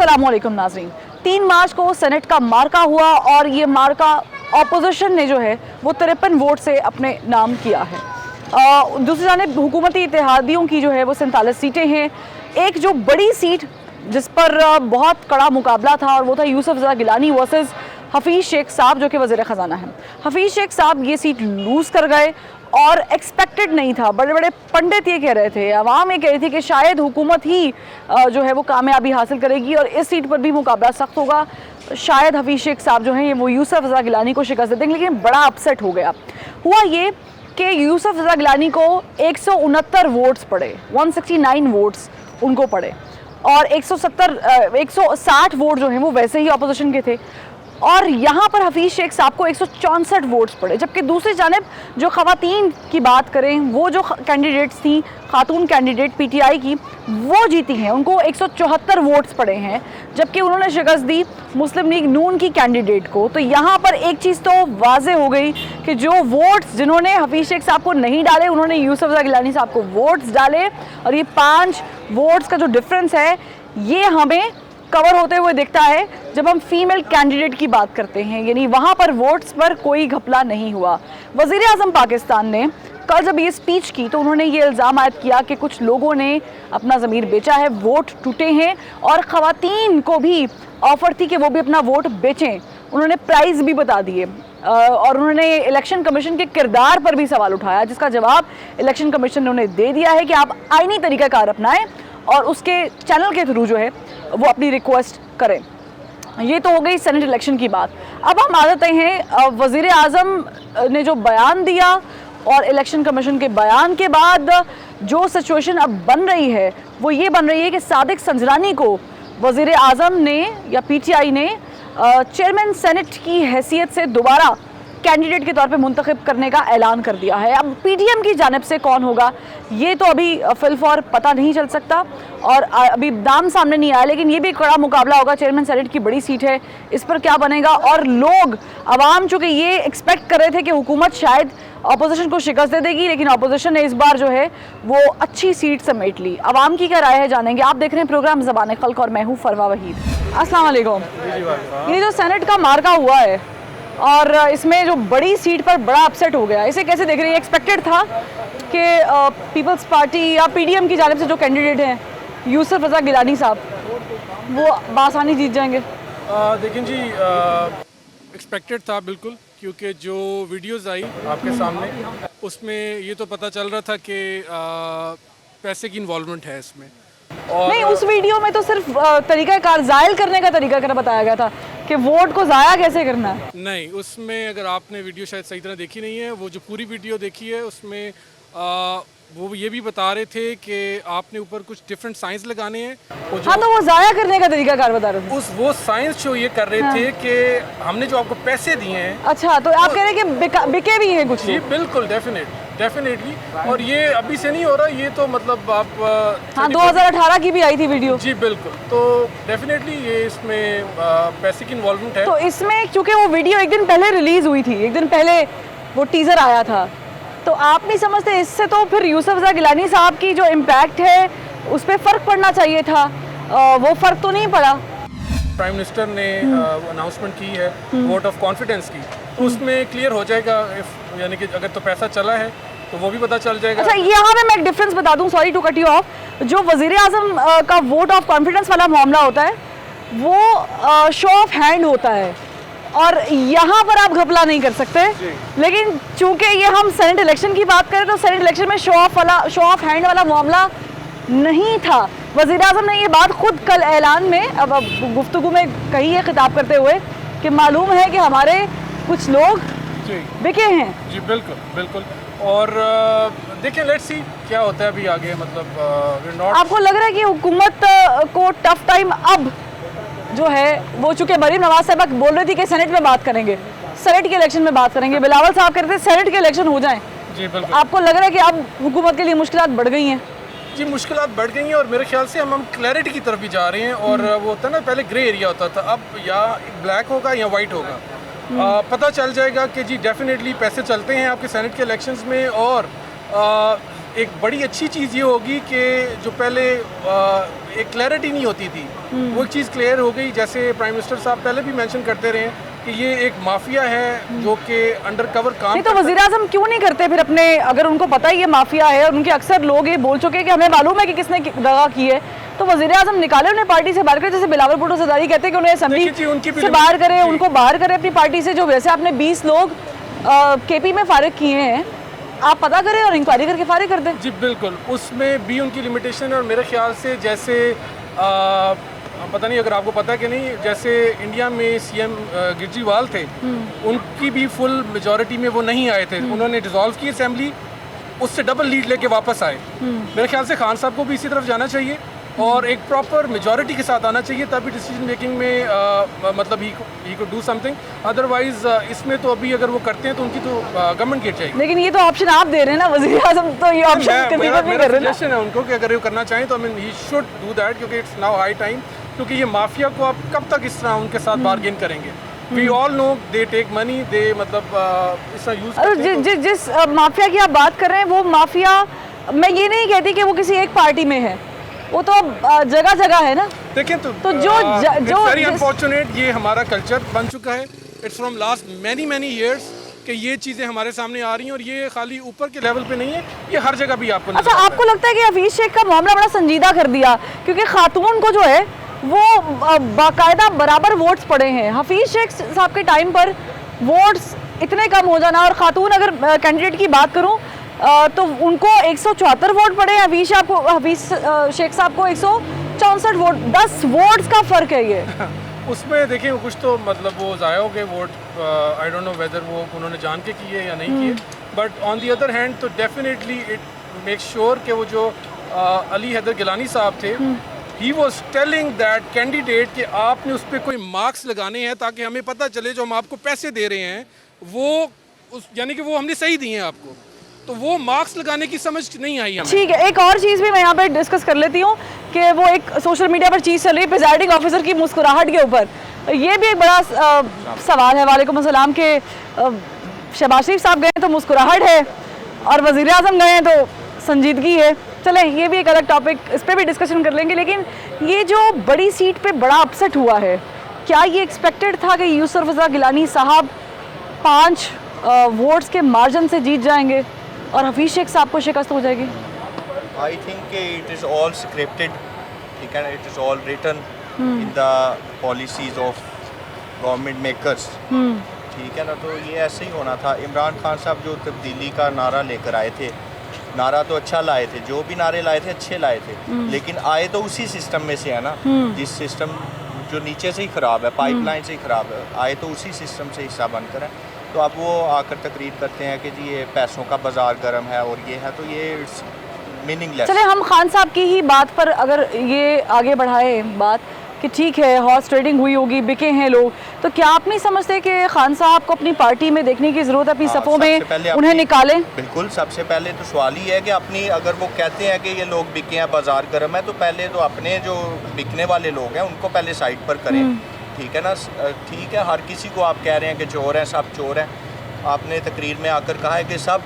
अस्सलामुअलैकुम नाज़रीन। 3 मार्च को सेनेट का मार्का हुआ और ये मार्का ऑपोजिशन ने जो है वो 53 वोट से अपने नाम किया है। दूसरी जानिब हुकूमती इत्तेहादियों की जो है वो 47 सीटें हैं। एक जो बड़ी सीट जिस पर बहुत कड़ा मुकाबला था और वो था यूसुफ रज़ा गिलानी वर्सेस हफीज़ शेख साहब जो कि वज़ीर ख़ज़ाना हैं। हफीज़ शेख साहब ये सीट लूज़ कर गए और एक्सपेक्टेड नहीं था। बड़े बड़े पंडित ये कह रहे थे, अवाम ये कह रही थी कि शायद हुकूमत ही जो है वो कामयाबी हासिल करेगी और इस सीट पर भी मुकाबला सख्त होगा। शायद हफीज़ शेख साहब जो हैं ये वो यूसुफ रज़ा गिलानी को शिकस्त दे देंगे, लेकिन बड़ा अपसेट हो गया। हुआ ये कि यूसुफ रज़ा गिलानी को 169 वोट्स पड़े, 169 वोट्स उनको पड़े और 160 वोट जो हैं वो वैसे ही अपोजिशन के थे। और यहाँ पर हफीज़ शेख साहब को 164 वोट्स पड़े। जबकि दूसरी जानिब जो ख़वातीन की बात करें, वो जो कैंडिडेट्स थी, खातून कैंडिडेट पीटीआई की, वो जीती हैं, उनको 174 वोट्स पड़े हैं, जबकि उन्होंने शिकस्त दी मुस्लिम लीग नून की कैंडिडेट को। तो यहाँ पर एक चीज़ तो वाज़े हो गई कि जो वोट्स जिन्होंने हफीज़ शेख साहब को नहीं डाले, उन्होंने यूसुफ रज़ा गिलानी साहब को वोट्स डाले और ये 5 वोट्स का जो डिफरेंस है ये हमें कवर होते हुए दिखता है जब हम फीमेल कैंडिडेट की बात करते हैं। यानी वहाँ पर वोट्स पर कोई घपला नहीं हुआ। वज़ीर आज़म पाकिस्तान ने कल जब ये स्पीच की तो उन्होंने ये इल्ज़ाम आयद किया कि कुछ लोगों ने अपना ज़मीर बेचा है, वोट टूटे हैं और ख़वातीन को भी ऑफ़र थी कि वो भी अपना वोट बेचें। उन्होंने प्राइस भी बता दिए और उन्होंने इलेक्शन कमीशन के किरदार पर भी सवाल उठाया, जिसका जवाब इलेक्शन कमीशन ने उन्हें दे दिया है कि आप आईनी तरीक़ाकार अपनाएं और उसके चैनल के थ्रू जो है वो अपनी रिक्वेस्ट करें। ये तो हो गई सेनेट इलेक्शन की बात। अब हम आ जाते हैं वज़ीर आज़म ने जो बयान दिया और इलेक्शन कमीशन के बयान के बाद जो सिचुएशन अब बन रही है वो ये बन रही है कि सादिक संजरानी को वज़ीर आज़म ने या पीटीआई ने चेयरमैन सेनेट की हैसियत से दोबारा कैंडिडेट के तौर पे मुंतखब करने का ऐलान कर दिया है। अब पीटीएम की जानिब से कौन होगा ये तो अभी फिलफौर पता नहीं चल सकता और अभी दाम सामने नहीं आया, लेकिन ये भी कड़ा मुकाबला होगा। चेयरमैन सेनेट की बड़ी सीट है, इस पर क्या बनेगा। और लोग अवाम चूँकि ये एक्सपेक्ट कर रहे थे कि हुकूमत शायद अपोजिशन को शिकस्त दे देगी, लेकिन अपोजिशन ने इस बार जो है वो अच्छी सीट समेट ली। अवाम की क्या राय है जानेंगे। आप देख रहे हैं प्रोग्राम ज़बान खल्क और मैं हूँ फरवा वहीद। अस्सलाम वालेकुम। ये जो सेनेट का मार्का हुआ है और इसमें जो बड़ी सीट पर बड़ा अपसेट हो गया, इसे कैसे देख रही है। एक्सपेक्टेड था कि पीपल्स पार्टी या पीडीएम की जानिब से जो कैंडिडेट हैं यूसुफ रज़ा गिलानी साहब वो बासानी जीत जाएंगे। देखें जी, एक्सपेक्टेड था बिल्कुल, क्योंकि जो वीडियोस आई आपके सामने उसमें ये तो पता चल रहा था कि पैसे की इन्वॉल्वमेंट है इसमें। और नहीं, उस वीडियो में तो सिर्फ तरीक़ाकार ज़ायल करने का तरीक़ाकार बताया गया था कि वोट को ज़ाया कैसे करना है। नहीं, उसमें अगर आपने वीडियो शायद सही तरह देखी नहीं है, वो जो पूरी वीडियो देखी है उसमें वो ये भी बता रहे थे कि आपने ऊपर कुछ डिफरेंट साइंस लगाने हैं। हाँ, तो वो ज़ाया करने का तरीक़ाकार बता रहे थे। वो साइंस शो ये कर रहे थे कि हमने जो आपको पैसे दिए हैं। अच्छा, तो आप कह रहे हैं कि बिके भी हैं कुछ। जी बिल्कुल, डेफिनेटली। और ये अभी से नहीं हो रहा, ये तो मतलब आप हाँ 2018 की भी आई थी वीडियो। जी बिल्कुल, तो डेफिनेटली ये इसमें पैसे की इन्वॉल्वमेंट है। तो इसमें चूँकि वो वीडियो एक दिन पहले रिलीज़ हुई थी, एक दिन पहले वो टीज़र आया था, तो आप नहीं समझते इससे तो फिर यूसुफ रज़ा गिलानी साहब की जो इम्पैक्ट है उस पर फ़र्क पड़ना चाहिए था, वो फ़र्क तो नहीं पड़ा। प्राइम मिनिस्टर ने अनाउंसमेंट की है वोट ऑफ कॉन्फिडेंस की, तो उसमें क्लियर हो जाएगा, यानी कि अगर तो पैसा चला है तो वो भी पता चल जाएगा। अच्छा, यहाँ पे मैं एक डिफरेंस बता दूँ, sorry to cut you off. जो वज़ीर आज़म का वोट ऑफ कॉन्फिडेंस वाला मामला होता है वो शो ऑफ हैंड होता है और यहाँ पर आप घपला नहीं कर सकते। लेकिन चूंकि ये हम सेनेट इलेक्शन की बात करें तो सेनेट इलेक्शन में शो ऑफ हैंड वाला मामला नहीं था। वज़ीर आज़म ने ये बात खुद कल ऐलान में अब गुफ्तगू में कही है खिताब करते हुए कि मालूम है कि हमारे कुछ लोग बिके हैं। जी बिल्कुल। और देखिए, लेट्स सी क्या होता है अभी आगे। मतलब आपको लग रहा है कि हुकूमत को टफ टाइम अब जो है वो, चूँकि मरीम नवाज साहब बोल रही थी कि सेनेट में बात करेंगे, सेनेट के इलेक्शन में बात करेंगे, बिलावल साहब कहते थे सेनेट के इलेक्शन हो जाएं। जी बिल्कुल। आपको लग रहा है कि अब हुकूमत के लिए मुश्किलात बढ़ गई हैं? जी, मुश्किलात बढ़ गई हैं और मेरे ख्याल से हम क्लैरिटी की तरफ भी जा रहे हैं। और वो होता है ना, पहले ग्रे एरिया होता था, अब या ब्लैक होगा या वाइट होगा। पता चल जाएगा कि जी डेफिनेटली पैसे चलते हैं आपके सेनेट के इलेक्शंस में। और एक बड़ी अच्छी चीज़ ये होगी कि जो पहले एक क्लैरिटी नहीं होती थी वो एक चीज़ क्लियर हो गई। जैसे प्राइम मिनिस्टर साहब पहले भी मेंशन करते रहे कि ये एक माफिया है जो कि अंडर कवर काम नहीं तो वज़ीर आज़म क्यों नहीं करते फिर अपने, अगर उनको पता ही ये माफिया है और उनके अक्सर लोग ये बोल चुके हैं कि हमें मालूम है कि किसने दगा की है, तो वज़ीर आज़म निकाले उन्हें पार्टी से बाहर करे। जैसे बिलावल भुट्टो सरदारी कहते हैं कि उन्हें असेंबली से बाहर करे, उनको बाहर करे अपनी पार्टी से। जो वैसे आपने 20 लोग केपी में फारिग किए हैं, आप पता करें और इंक्वायरी करके फारिग कर दें। जी बिल्कुल, उसमें भी उनकी लिमिटेशन है। और मेरे ख्याल से जैसे पता नहीं अगर आपको पता है कि नहीं, जैसे इंडिया में सीएम केजरीवाल थे, उनकी भी फुल मेजॉरिटी में वो नहीं आए थे, उन्होंने डिसॉल्व की असेंबली, उससे डबल लीड लेके वापस आए। मेरे ख्याल से खान साहब को भी इसी तरफ जाना चाहिए और एक प्रॉपर मेजॉरिटी के साथ आना चाहिए, तभी डिसीजन मेकिंग में मतलब ही को डू समथिंग। अदरवाइज इसमें तो अभी अगर वो करते हैं तो उनकी तो गवर्नमेंट गिर जाएगी। लेकिन ये तो ऑप्शन आप दे रहे हैं ना, वज़ीर आज़म तो ये ऑप्शन कभी नहीं कर रहे ना। सजेशन है उनको कि अगर वो करना चाहें तो I mean he should do that, क्योंकि इट्स नाउ हाई टाइम। क्योंकि ये माफिया को आप कब तक इस तरह उनके साथ बार्गेन करेंगे? We all know they take money, they मतलब इसका यूज करते हैं। जिस माफिया की आप बात कर रहे हैं वो माफिया, मैं ये नहीं कहती कि वो किसी एक पार्टी में है, वो तो जगह जगह है ना। देखें तो जो वेरी अनफॉर्चुनेट ये हमारा कल्चर बन चुका है। It's from last many years कि ये चीज़ें हमारे सामने आ रही हैं, और ये खाली ऊपर के लेवल पे नहीं है, ये हर जगह भी आपको अच्छा, आपको लगता है कि हफीज शेख का मामला बड़ा संजीदा कर दिया क्योंकि खातून को जो है वो बाकायदा बराबर वोट्स पड़े हैं? हफीज शेख साहब के टाइम पर वोट्स इतने कम हो जाना, और खातून अगर कैंडिडेट की बात करूं तो उनको 174 वोट पड़े, हफीज शेख साहब को 164 वोट, 10 वोट्स का फ़र्क है ये। उसमें देखिए कुछ तो मतलब वो ज़ाया हो गए vote, I don't know whether वो उन्होंने जान के किए या नहीं किए, but on the other hand तो डेफिनेटली इट मेक श्योर कि वो जो अली हैदर गिलानी साहब थे, he was telling that candidate कि आपने उस पर कोई मार्क्स लगाने हैं ताकि हमें पता चले जो हम आपको पैसे दे रहे हैं वो यानी कि वो हमने सही दिए हैं आपको। तो वो मार्क्स लगाने की समझ नहीं आई हमें। ठीक है, एक और चीज़ भी मैं यहाँ पे डिस्कस कर लेती हूँ कि वो एक सोशल मीडिया पर चीज़ चल रही है प्रिजाइडिंग ऑफिसर की मुस्कुराहट के ऊपर। ये भी एक बड़ा सवाल है। वालेकुम अस्सलाम के शहबाज शरीफ साहब गए तो मुस्कुराहट है और वज़ीर आज़म गए तो संजीदगी है। चलें, ये भी एक अलग टॉपिक, इस पर भी डिस्कशन कर लेंगे। लेकिन ये जो बड़ी सीट पे बड़ा अपसेट हुआ है, क्या ये एक्सपेक्टेड था कि यूसुफ रज़ा गिलानी साहब 5 वोट्स के मार्जिन से जीत जाएंगे और हफीज शेख साहब को शिकस्त हो जाएगी? I think it is all scripted, ठीक है ना, it is all written in the policies of government makers, ठीक है ना। तो ये ऐसे ही होना था। इमरान खान साहब जो तब्दीली का नारा लेकर आए थे, नारा तो अच्छा लाए थे, जो भी नारे लाए थे अच्छे लाए थे, लेकिन आए तो उसी सिस्टम में से है ना, जिस सिस्टम जो नीचे से ही ख़राब है, पाइपलाइन से ही ख़राब है, आए तो उसी सिस्टम से हिस्सा बनकर है। तो अब वो आकर तकरीर करते हैं कि जी ये पैसों का बाजार गर्म है और ये है, तो ये मीनिंगलेस। चले हम खान साहब की ही बात पर अगर ये आगे बढ़ाए बात कि ठीक है हॉर्स ट्रेडिंग हुई होगी, बिके हैं लोग, तो क्या आप नहीं समझते कि खान साहब को अपनी पार्टी में देखने की ज़रूरत है, अपनी सफ़ों में उन्हें निकालें? बिल्कुल, सबसे पहले तो सवाल ही है कि अपनी, अगर वो कहते हैं कि ये लोग बिके हैं, बाजार गर्म है, तो पहले तो अपने जो बिकने वाले लोग हैं उनको पहले साइड पर करें, ठीक है ना। ठीक है, हर किसी को आप कह रहे हैं कि चोर हैं, सब चोर हैं। आपने तकरीर में आकर कहा है कि सब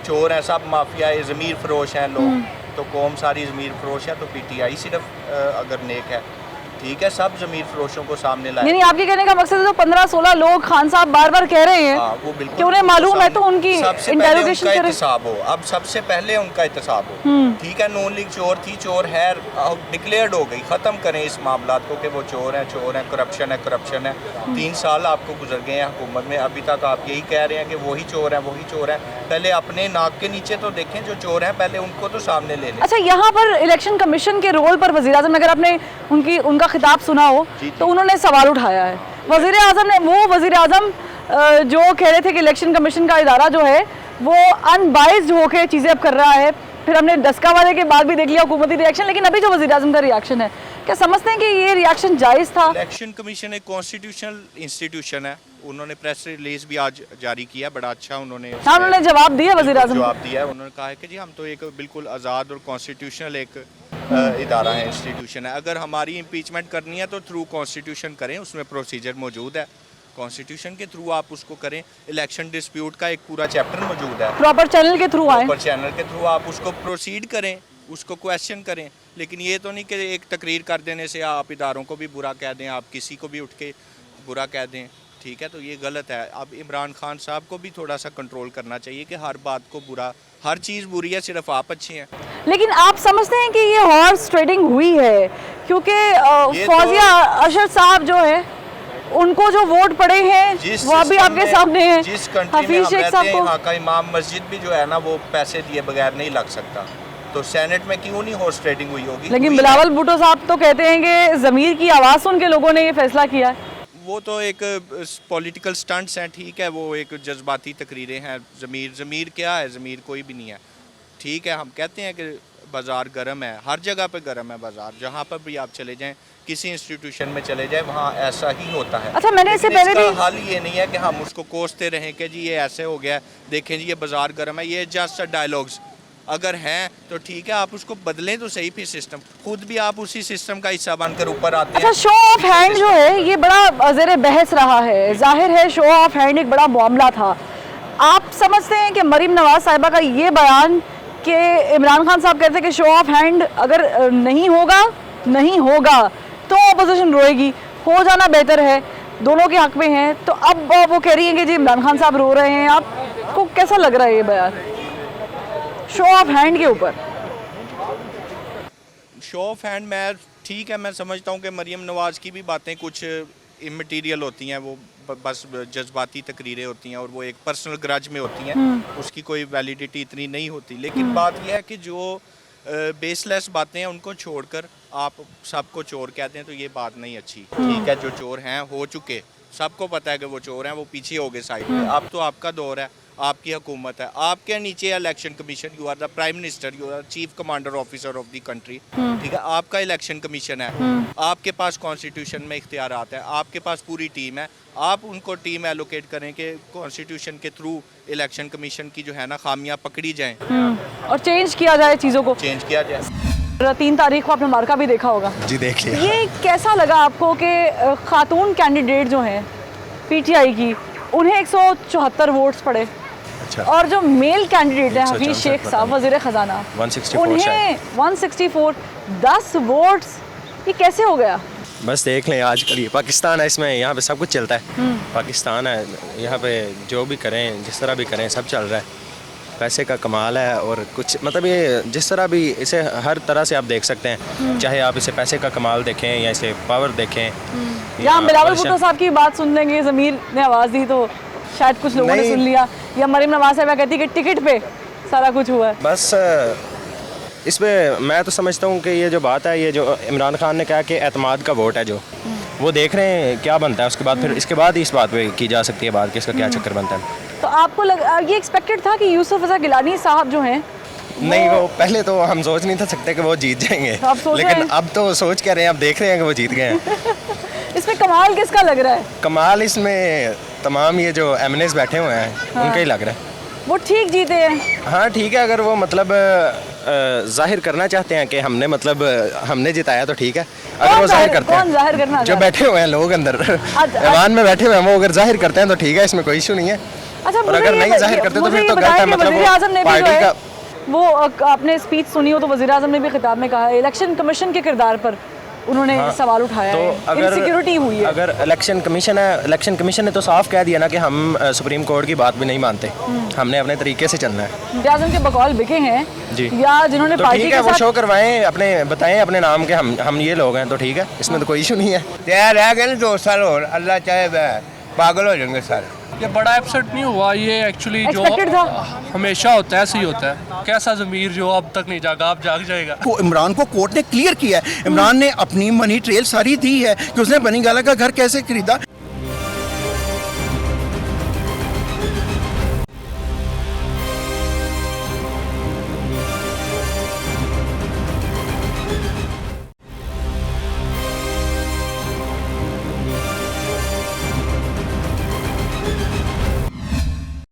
चोर हैं, सब माफिया है, ज़मीर फरोश हैं लोग, तो कौम सारी ज़मीर फरोश है, तो पीटीआई सिर्फ अगर नेक है, ठीक है, सब ज़मीर फरोशों को सामने लाए। यानी आपके कहने का मकसद है तो 15-16 लोग खान साहब बार-बार कह रहे हैं वो बिल्कुल कि उन्हें मालूम है, तो उनकी इंटेरोगेशन करें। एहतसाब हो, अब सबसे पहले उनका एहतसाब हो, ठीक है। नून लीग चोर थी, चोर है, डिक्लेयर्ड हो गई, ख़त्म करें इस मामला को कि वो चोर हैं, करप्शन है। 3 साल आपको गुजर गए हैं हुकूमत में, अभी तक आप यही कह रहे हैं कि वही चोर हैं। पहले अपने नाक के नीचे तो देखें जो चोर हैं, पहले उनको तो सामने ले लें। अच्छा, यहाँ पर इलेक्शन कमीशन के रोल पर वज़ीर आज़म, अगर आपने उनका खिताब सुना हो तो उन्होंने सवाल उठाया है। वज़ीर आज़म ने, वो वज़ीर आज़म जो कह रहे थे कि इलेक्शन कमीशन का इदारा जो है वो अनबाइज्ड होकर चीज़ें अब कर रहा है। फिर हमने डस्का वाले के बाद भी देख लिया हुकूमती रिएक्शन, लेकिन अभी जो वज़ीर आज़म का रिएक्शन है, क्या समझते हैं कि ये रिएक्शन जायज़ था? इलेक्शन कमीशन एक कॉन्स्टिट्यूशनल इंस्टीट्यूशन है, उन्होंने प्रेस रिलीज भी आज जारी किया, बड़ा अच्छा उन्होंने जवाब दिया, वज़ीर आज़म जवाब दिया है। उन्होंने कहा है कि जी हम तो एक बिल्कुल आज़ाद और कॉन्स्टिट्यूशनल एक इदारा है, इंस्टीट्यूशन है। अगर हमारी इम्पीचमेंट करनी है तो थ्रू कॉन्स्टिट्यूशन करें, उसमें प्रोसीजर मौजूद है, कॉन्स्टिट्यूशन के थ्रू आप उसको करें। इलेक्शन डिस्प्यूट का एक पूरा चैप्टर मौजूद है, प्रॉपर चैनल के थ्रू आए। प्रॉपर चैनल के थ्रू आप उसको प्रोसीड करें, उसको क्वेश्चन करें। लेकिन ये तो नहीं कि एक तकरीर कर देने से आप इदारों को भी बुरा कह दें, आप किसी को भी उठ के बुरा कह दें, ठीक है, तो ये गलत है। अब इमरान खान साहब को भी थोड़ा सा कंट्रोल करना चाहिए कि हर बात को बुरा, हर चीज़ बुरी है, सिर्फ आप अच्छे हैं। लेकिन आप समझते हैं कि ये हॉर्स ट्रेडिंग हुई है? क्योंकि ये तो- फौजिया अरशद साहब जो है उनको जो वोट पड़े हैं जिस वो अभी सिस्टम आपके में- सामने हैं। जिस कंट्री में हफीज हम शेख रहते साहब हैं, को वहाँ का इमाम मस्जिद भी जो है ना वो पैसे दिए बगैर नहीं लग सकता, तो सेनेट में क्यों नहीं हॉर्स ट्रेडिंग हुई होगी? लेकिन हुई है। बिलावल भुट्टो साहब तो कहते हैं कि ज़मीर की आवाज़ सुन के लोगों ने ये फैसला किया है। वो तो एक पॉलिटिकल स्टंट्स हैं, ठीक है, वो एक जज्बाती तकरीरें हैं। ज़मीर क्या है? ज़मीर कोई भी नहीं है, ठीक है। हम कहते हैं कि बाज़ार गर्म है, हर जगह पे गर्म है बाज़ार, जहाँ पर भी आप चले जाएं, किसी इंस्टीट्यूशन में चले जाएं, वहाँ ऐसा ही होता है। अच्छा, मैंने इससे लेकिन पहले इसका भी- हल ये नहीं है कि हम उसको कोसते रहें कि जी ये ऐसे हो गया, देखें जी ये बाज़ार गर्म है, ये जस्ट डायलॉग्स अगर हैं तो ठीक है, आप उसको बदलें तो सही। फिर सिस्टम खुद भी आप उसी सिस्टम का हिस्सा बनकर ऊपर आते अच्छा, हैं। शो ऑफ हैंड जो है ये बड़ा ज़ेर बहस रहा है। जाहिर है शो ऑफ हैंड एक बड़ा मामला था। आप समझते हैं कि मरीम नवाज साहिबा का ये बयान कि इमरान खान साहब कहते हैं कि शो ऑफ हैंड अगर नहीं होगा तो अपोजिशन रोएगी, हो जाना बेहतर है, दोनों के हक में है, तो अब वो कह रही हैं कि जी इमरान खान साहब रो रहे हैं। आपको कैसा लग रहा है ये बयान शो ऑफ हैंड के ऊपर? शो ऑफ हैंड मैं ठीक है, मैं समझता हूँ कि मरीम नवाज़ की भी बातें कुछ इमटेरियल होती हैं, वो बस जज्बाती तकरीरें होती हैं और वो एक पर्सनल ग्रज में होती हैं, उसकी कोई वैलिडिटी इतनी नहीं होती। लेकिन बात यह है कि जो बेसलेस बातें हैं उनको छोड़कर आप सबको चोर कहते हैं, तो ये बात नहीं अच्छी। ठीक है, जो चोर हैं हो चुके, सबको पता है कि वो चोर हैं, वो पीछे हो गए साइड में। अब तो आपका दौर है, आपकी हुकूमत है, आपके नीचे election commission, you are the prime minister, you are chief commander officer of the country, ठीक है, आपका इलेक्शन कमीशन है, आपके पास कॉन्स्टिट्यूशन में इख्तियारात है, आपके पास पूरी टीम है, आप उनको टीम एलोकेट करें कि कॉन्स्टिट्यूशन के थ्रू इलेक्शन कमीशन की जो है ना खामियां पकड़ी जाएं और चेंज किया जाए चीज़ों को। चेंज किया जाए। 3 तारीख को आपने मार्का भी देखा होगा। जी देख लिया। ये कैसा लगा आपको कि खातून कैंडिडेट जो हैं पीटीआई की, उन्हें 174 वोट्स पड़े, अच्छा, और जो मेल कैंडिडेट हैं 164 हफीज शेख साहब वज़ीर ख़जाना, 164 उन्हें 164 10 वोट्स, ये कैसे हो गया? बस देख लें आजकल ये पाकिस्तान है, इसमें यहाँ पे सब कुछ चलता है। पाकिस्तान है, यहाँ पे जो भी करें, जिस तरह भी करें, सब चल रहा है। पैसे का कमाल है और कुछ मतलब ये जिस तरह भी इसे हर तरह से आप देख सकते हैं, चाहे आप इसे पैसे का कमाल देखें या इसे पावर देखें। या या हम बिलावल ऑपरेशन- भुट्टो साहब की बात सुन लेंगे, ज़मीर ने आवाज़ दी तो शायद कुछ लोगों ने नहीं। सुन लिया, या मरीम नवाज साहिबा कहती कि टिकट पे सारा कुछ हुआ है। बस इसमें मैं तो समझता हूँ कि ये जो बात है, ये जो इमरान खान ने कहा कि एतमाद का वोट है, जो वो देख रहे हैं क्या बनता है, उसके बाद फिर इसके बाद ही इस बात पे की जा सकती है बात कि इसका क्या चक्कर बनता है। तो आपको ये एक्सपेक्टेड था कि यूसुफ रज़ा गिलानी साहब जो हैं नहीं, वो पहले तो हम सोच नहीं था सकते कि वो जीत जाएंगे, आप सोच रहे लेकिन हैं? अब तो सोच क्या रहे हैं, अब देख रहे हैं कि वो जीत गए हैं। इसमें कमाल किसका लग रहा है? कमाल इसमें तमाम ये जो एमएनएस बैठे हुए हैं उनका ही लग रहा है। वो ठीक जीते हैं। हाँ ठीक है, अगर वो मतलब जाहिर करना चाहते हैं कि हमने मतलब हमने जिताया तो ठीक है। अगर वो जाहिर करते कौन जाहिर करना हैं, जो चाहता है? बैठे हुए हैं लोग अंदर ऐवान में बैठे हुए हैं, वो अगर जाहिर करते हैं तो ठीक है, इसमें कोई इशू नहीं है। अच्छा, और अगर नहीं जाहिर करते तो फिर तो गलत है, मतलब वज़ीर आज़म ने भी जो पार्टी है का। वो आपने स्पीच सुनी हो तो वज़ीर आज़म ने भी खिताब में कहा इलेक्शन कमीशन के किरदार पर उन्होंने सवाल उठाया तो है, इनसिक्योरिटी हुई है। अगर इलेक्शन कमीशन है, इलेक्शन कमीशन ने तो साफ कह दिया ना कि हम सुप्रीम कोर्ट की बात भी नहीं मानते, हमने अपने तरीके से चलना है। वज़ीर आज़म के बकौल बिके हैं जी। या जिन्होंने तो पार्टी ठीक के है, वो साथ शो करवाएं, अपने बताएं अपने नाम के हम ये लोग हैं, तो ठीक है, इसमें तो कोई इशू नहीं है। तैयार रह गए 2 साल और अल्लाह चाहे पागल हो जाएंगे सारे। ये बड़ा अपसेट नहीं हुआ, ये एक्चुअली जो Expected था। हमेशा होता है ऐसे ही होता है। कैसा ज़मीर जो अब तक नहीं जागा, अब जाग जाएगा। को इमरान को कोर्ट ने क्लियर किया है, इमरान ने अपनी मनी ट्रेल सारी दी है कि उसने बनी गाला का घर कैसे खरीदा।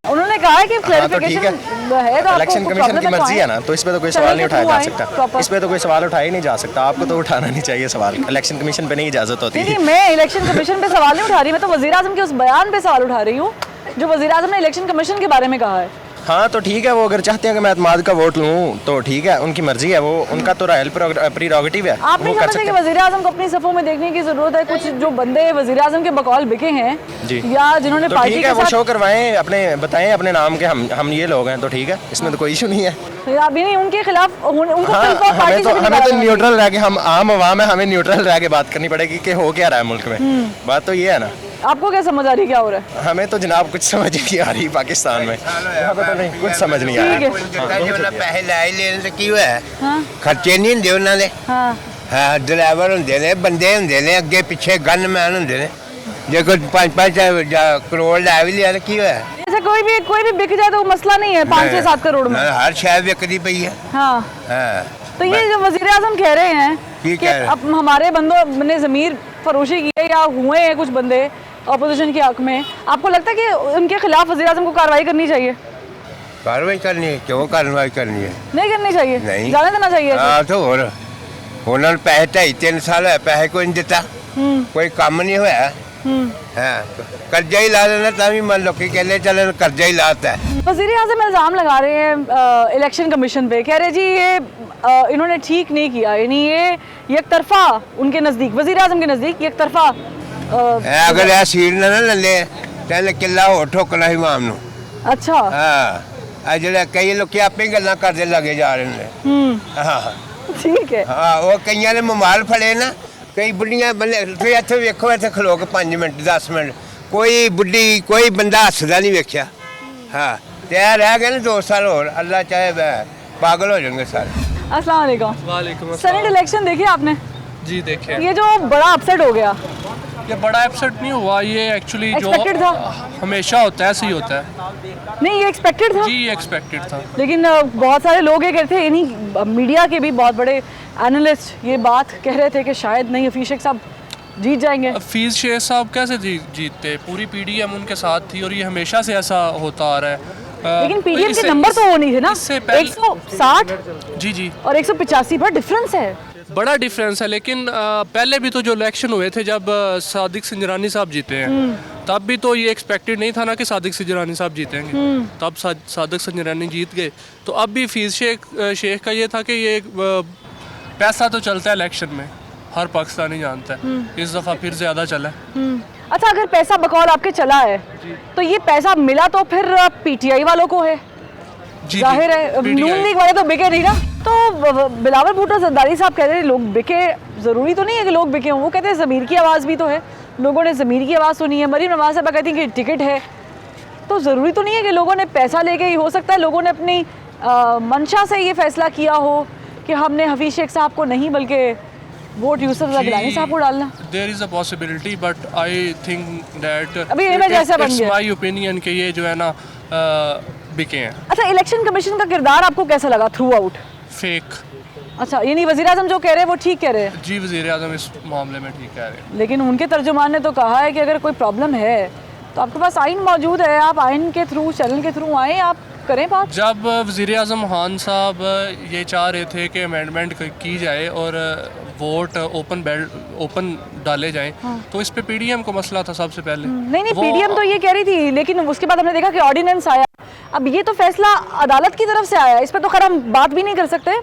उन्होंने कहा है कि हाँ, तो ठीक क्लैरिफिकेशन है तो इलेक्शन कमीशन की मर्जी है ना, तो इस पे तो कोई सवाल नहीं उठाया जा सकता। इस पे तो कोई सवाल उठाया ही नहीं जा सकता। आपको तो उठाना नहीं चाहिए सवाल, इलेक्शन कमीशन पे नहीं इजाजत होती नहीं है। मैं इलेक्शन कमीशन पे सवाल नहीं उठा रही, मैं तो वज़ीर आज़म के उस बयान पे सवाल उठा रही हूँ जो वज़ीर आज़म ने इलेक्शन कमीशन के बारे में कहा है। हाँ तो ठीक है, वो अगर चाहते हैं कि मैं एतमाद का वोट लूँ तो ठीक है, उनकी मर्जी है, वो उनका तो रॉयल प्रीरोगेटिव है, आप नहीं वो कर समझते सकते कि हैं। वज़ीर आज़म को अपनी सफ़ों में देखने की ज़रूरत है? कुछ जो बंदे वज़ीर आज़म के बकौल बिके हैं जी। या जिन्होंने तो पार्टी ठीक के है, वो साथ शो करवाएं, अपने बताएं अपने नाम के, हम ये लोग हैं, तो ठीक है, इसमें तो कोई इशू नहीं है। अभी नहीं उनके खिलाफ उनको हाँ, फिल्म और पार्टी से भी हमें निकाला तो जाना न्यूट्रल रह के, हम आम आवाम है, हमें न्यूट्रल रह के बात करनी पड़ेगी कि हो क्या रहा है मुल्क में। बात तो ये है ना। चाहिए। आपको क्या समझ आ रही है क्या हो रहा है? हमें तो जनाब कुछ समझ नहीं आ रही पाकिस्तान में, यहाँ पे तो नहीं कुछ समझ नहीं आ ठीक रहा। है। जो पैसे लाए लेने से की होया हाँ ਖਰਚੇ ਨਹੀਂ ਹੁੰਦੇ ਉਹਨਾਂ ਦੇ हाँ ਹਾਂ ਡਰਾਈਵਰ ਹੁੰਦੇ ਨੇ ਬੰਦੇ ਹੁੰਦੇ ਨੇ ਅੱਗੇ ਪਿੱਛੇ ਗਨਮੈਨ ਹੁੰਦੇ ਨੇ ਜੇ ਕੋਈ 5-5 ਕਰੋੜ ਲੈ ਵੀ ਲਿਆ ਤਾਂ ਕੀ ਹੋਇਆ जैसे कोई भी बिक जाए तो मसला नहीं है 5 से 7 करोड़ में। ਹਰ ਸ਼ੈ ਵਿਕਦੀ ਪਈ ਹੈ हाँ ਹਾਂ तो ये जो वज़ीर आज़म कह रहे हैं ठीक कि है। अब हमारे बंदों ने ज़मीर फरोशी की है या हुए हैं कुछ बंदे अपोजिशन के हक में, आपको लगता है कि उनके खिलाफ वज़ीर आज़म को कार्रवाई करनी चाहिए? ਕਾਰਵਾਈ ਕਰਨੀ ਹੈ ਕਿਉਂ ਕਾਰਵਾਈ ਕਰਨੀ ਹੈ नहीं करनी चाहिए? नहीं। जाने देना चाहिए? ਆ ਤਾਂ ਹੋਰ ਉਹਨਾਂ ਨੂੰ ਪੈਸੇ 2.5-3 ਸਾਲ ਹੋਏ ਪੈਸੇ ਕੋਈ ਨਹੀਂ ਦਿੱਤਾ ਕੋਈ ਕੰਮ ਨਹੀਂ ਹੋਇਆ ਹਾਂ ਕਰਜ਼ਾ ਹੀ ਲਾ ਦੇਣਾ ਤਾਂ ਵੀ ਮੰਨ ਲਓ ਕਿ ਕਹਿੰਦੇ ਚੱਲ ਕਰਜ਼ਾ ਹੀ ਲਾਤਾ वज़ीर आज़म इल्ज़ाम लगा रहे हैं इलेक्शन कमीशन पे, कह रहे जी ये इन्होंने ठीक नहीं किया, यानी ये एक तरफा उनके नज़दीक, वज़ीर आज़म के नज़दीक एक तरफा ਅਗਰ ਇਹ ਸੀਟ ਨਾ ਲੈ ਤਾਂ ਕਿੱਲਾ ਹੋਰ ਠੋਕਣਾ ਸੀ ਮਾਮ ਨੂੰ अच्छा ਹਾਂ ਆ ਜਿਹੜੇ ਕਈ ਲੋਕੀ ਆਪੇ ਹੀ ਗੱਲਾਂ ਕਰਦੇ ਲੱਗੇ ਜਾ ਰਹੇ ਨੇ ਹਾਂ ठीक है। ਹਾਂ ਉਹ ਕਈਆਂ ਨੇ ਮਮਾਲ ਫੜੇ ਨਾ ਕਈ ਬੁੱਢੀਆਂ ਬੰਦੇ ਤੁਸੀਂ ਇੱਥੇ ਵੇਖੋ ਇੱਥੇ ਖਲੋ ਕੇ 5 ਮਿੰਟ 10 ਮਿੰਟ ਕੋਈ ਬੁੱਢੀ ਕੋਈ ਬੰਦਾ ਹੱਸਦਾ ਨਹੀਂ ਵੇਖਿਆ ਹਾਂ ਤੇ ਇਹ ਰਹਿ ਗਏ ਨੇ 2 ਸਾਲ ਹੋਰ ਅੱਲਾ ਚਾਹੇ ਪਾਗਲ ਹੋ ਜਾਣਗੇ ਸਾਰੇ अस्सलाम वालेकुम। वालेकुम सेनेट अस्सलाम। इलेक्शन देखिए आपने? जी देखे, ये जो बड़ा अपसेट हो गया, ये बड़ा अपसेट नहीं हुआ, ये एक्चुअली जो Expected था? हमेशा होता है ऐसे ही होता है। नहीं ये एक्सपेक्टेड था, जी एक्सपेक्टेड था। लेकिन बहुत सारे लोग ये कहते थे, यानी मीडिया के भी बहुत बड़े एनालिस्ट ये बात कह रहे थे कि शायद नहीं हफीज शेख साहब जीत जाएंगे। हफीज़ शेख साहब कैसे जीतते? पूरी पीडीएम उनके साथ थी और ये हमेशा से ऐसा होता आ रहा है। लेकिन पीडीएम के इससे- नंबर तो वो नहीं थे ना, इससे पहले 160 जी जी और 185 पर डिफरेंस है। बड़ा डिफरेंस है, लेकिन पहले भी तो जो इलेक्शन हुए थे जब सादिक सिंजरानी साहब जीते हैं तब भी तो ये एक्सपेक्टेड नहीं था ना कि सादिक सिंजरानी साहब जीतेंगे, तब सादिक सिंजरानी जीत गए। तो अब भी हफीज़ शेख का ये था कि ये पैसा तो चलता है इलेक्शन में, हर पाकिस्तानी जानता है, इस दफ़ा फिर ज़्यादा चला है। अच्छा अगर पैसा बकौल आपके चला है तो ये पैसा मिला तो फिर पीटीआई वालों को है, जी जाहिर है PTI नून लीग वाले तो बिके नहीं ना। तो बिलावल भुट्टो जरदारी साहब कह रहे हैं लोग बिके, ज़रूरी तो नहीं है कि लोग बिके हों, वो कहते हैं ज़मीर की आवाज़ भी तो है, लोगों ने ज़मीर की आवाज़ सुनी है। मरीम नवाज साहब कहती हैं कि टिकट है, तो ज़रूरी तो नहीं है कि लोगों ने पैसा लेके ही, हो सकता है लोगों ने अपनी मंशा से ये फैसला किया हो कि हमने हफीज़ शेख साहब को नहीं बल्कि वोट यूसुफ रज़ा गिलानी साहब को डालना। There is a possibility but I think that अभी इमेज ऐसा बन गया। माय ओपिनियन कि ये जो है ना बिके हैं, अच्छा इलेक्शन कमीशन का किरदार आपको कैसा लगा थ्रू आउट? फेक। अच्छा यानी वज़ीर आज़म जो कह रहे हैं वो ठीक कह रहे हैं, जी वज़ीर आज़म इस मामले में ठीक कह रहे हैं। लेकिन उनके तर्जुमान ने तो कहा है कि अगर कोई प्रॉब्लम है तो आपके पास आइन मौजूद है, आप आइन के थ्रू चैनल के थ्रू आएँ, आप करें बात। जब वज़ीर आज़म खान साहब ये चाह रहे थे कि अमेंडमेंट की जाए और वोट ओपन डाले जाएं तो इस पे पीडीएम को मसला था सबसे पहले। नहीं वो- पीडीएम तो ये कह रही थी, लेकिन उसके बाद हमने देखा कि ऑर्डिनेंस आया। अब ये तो फैसला अदालत की तरफ से आया, इस पर तो खैर हम बात भी नहीं कर सकते,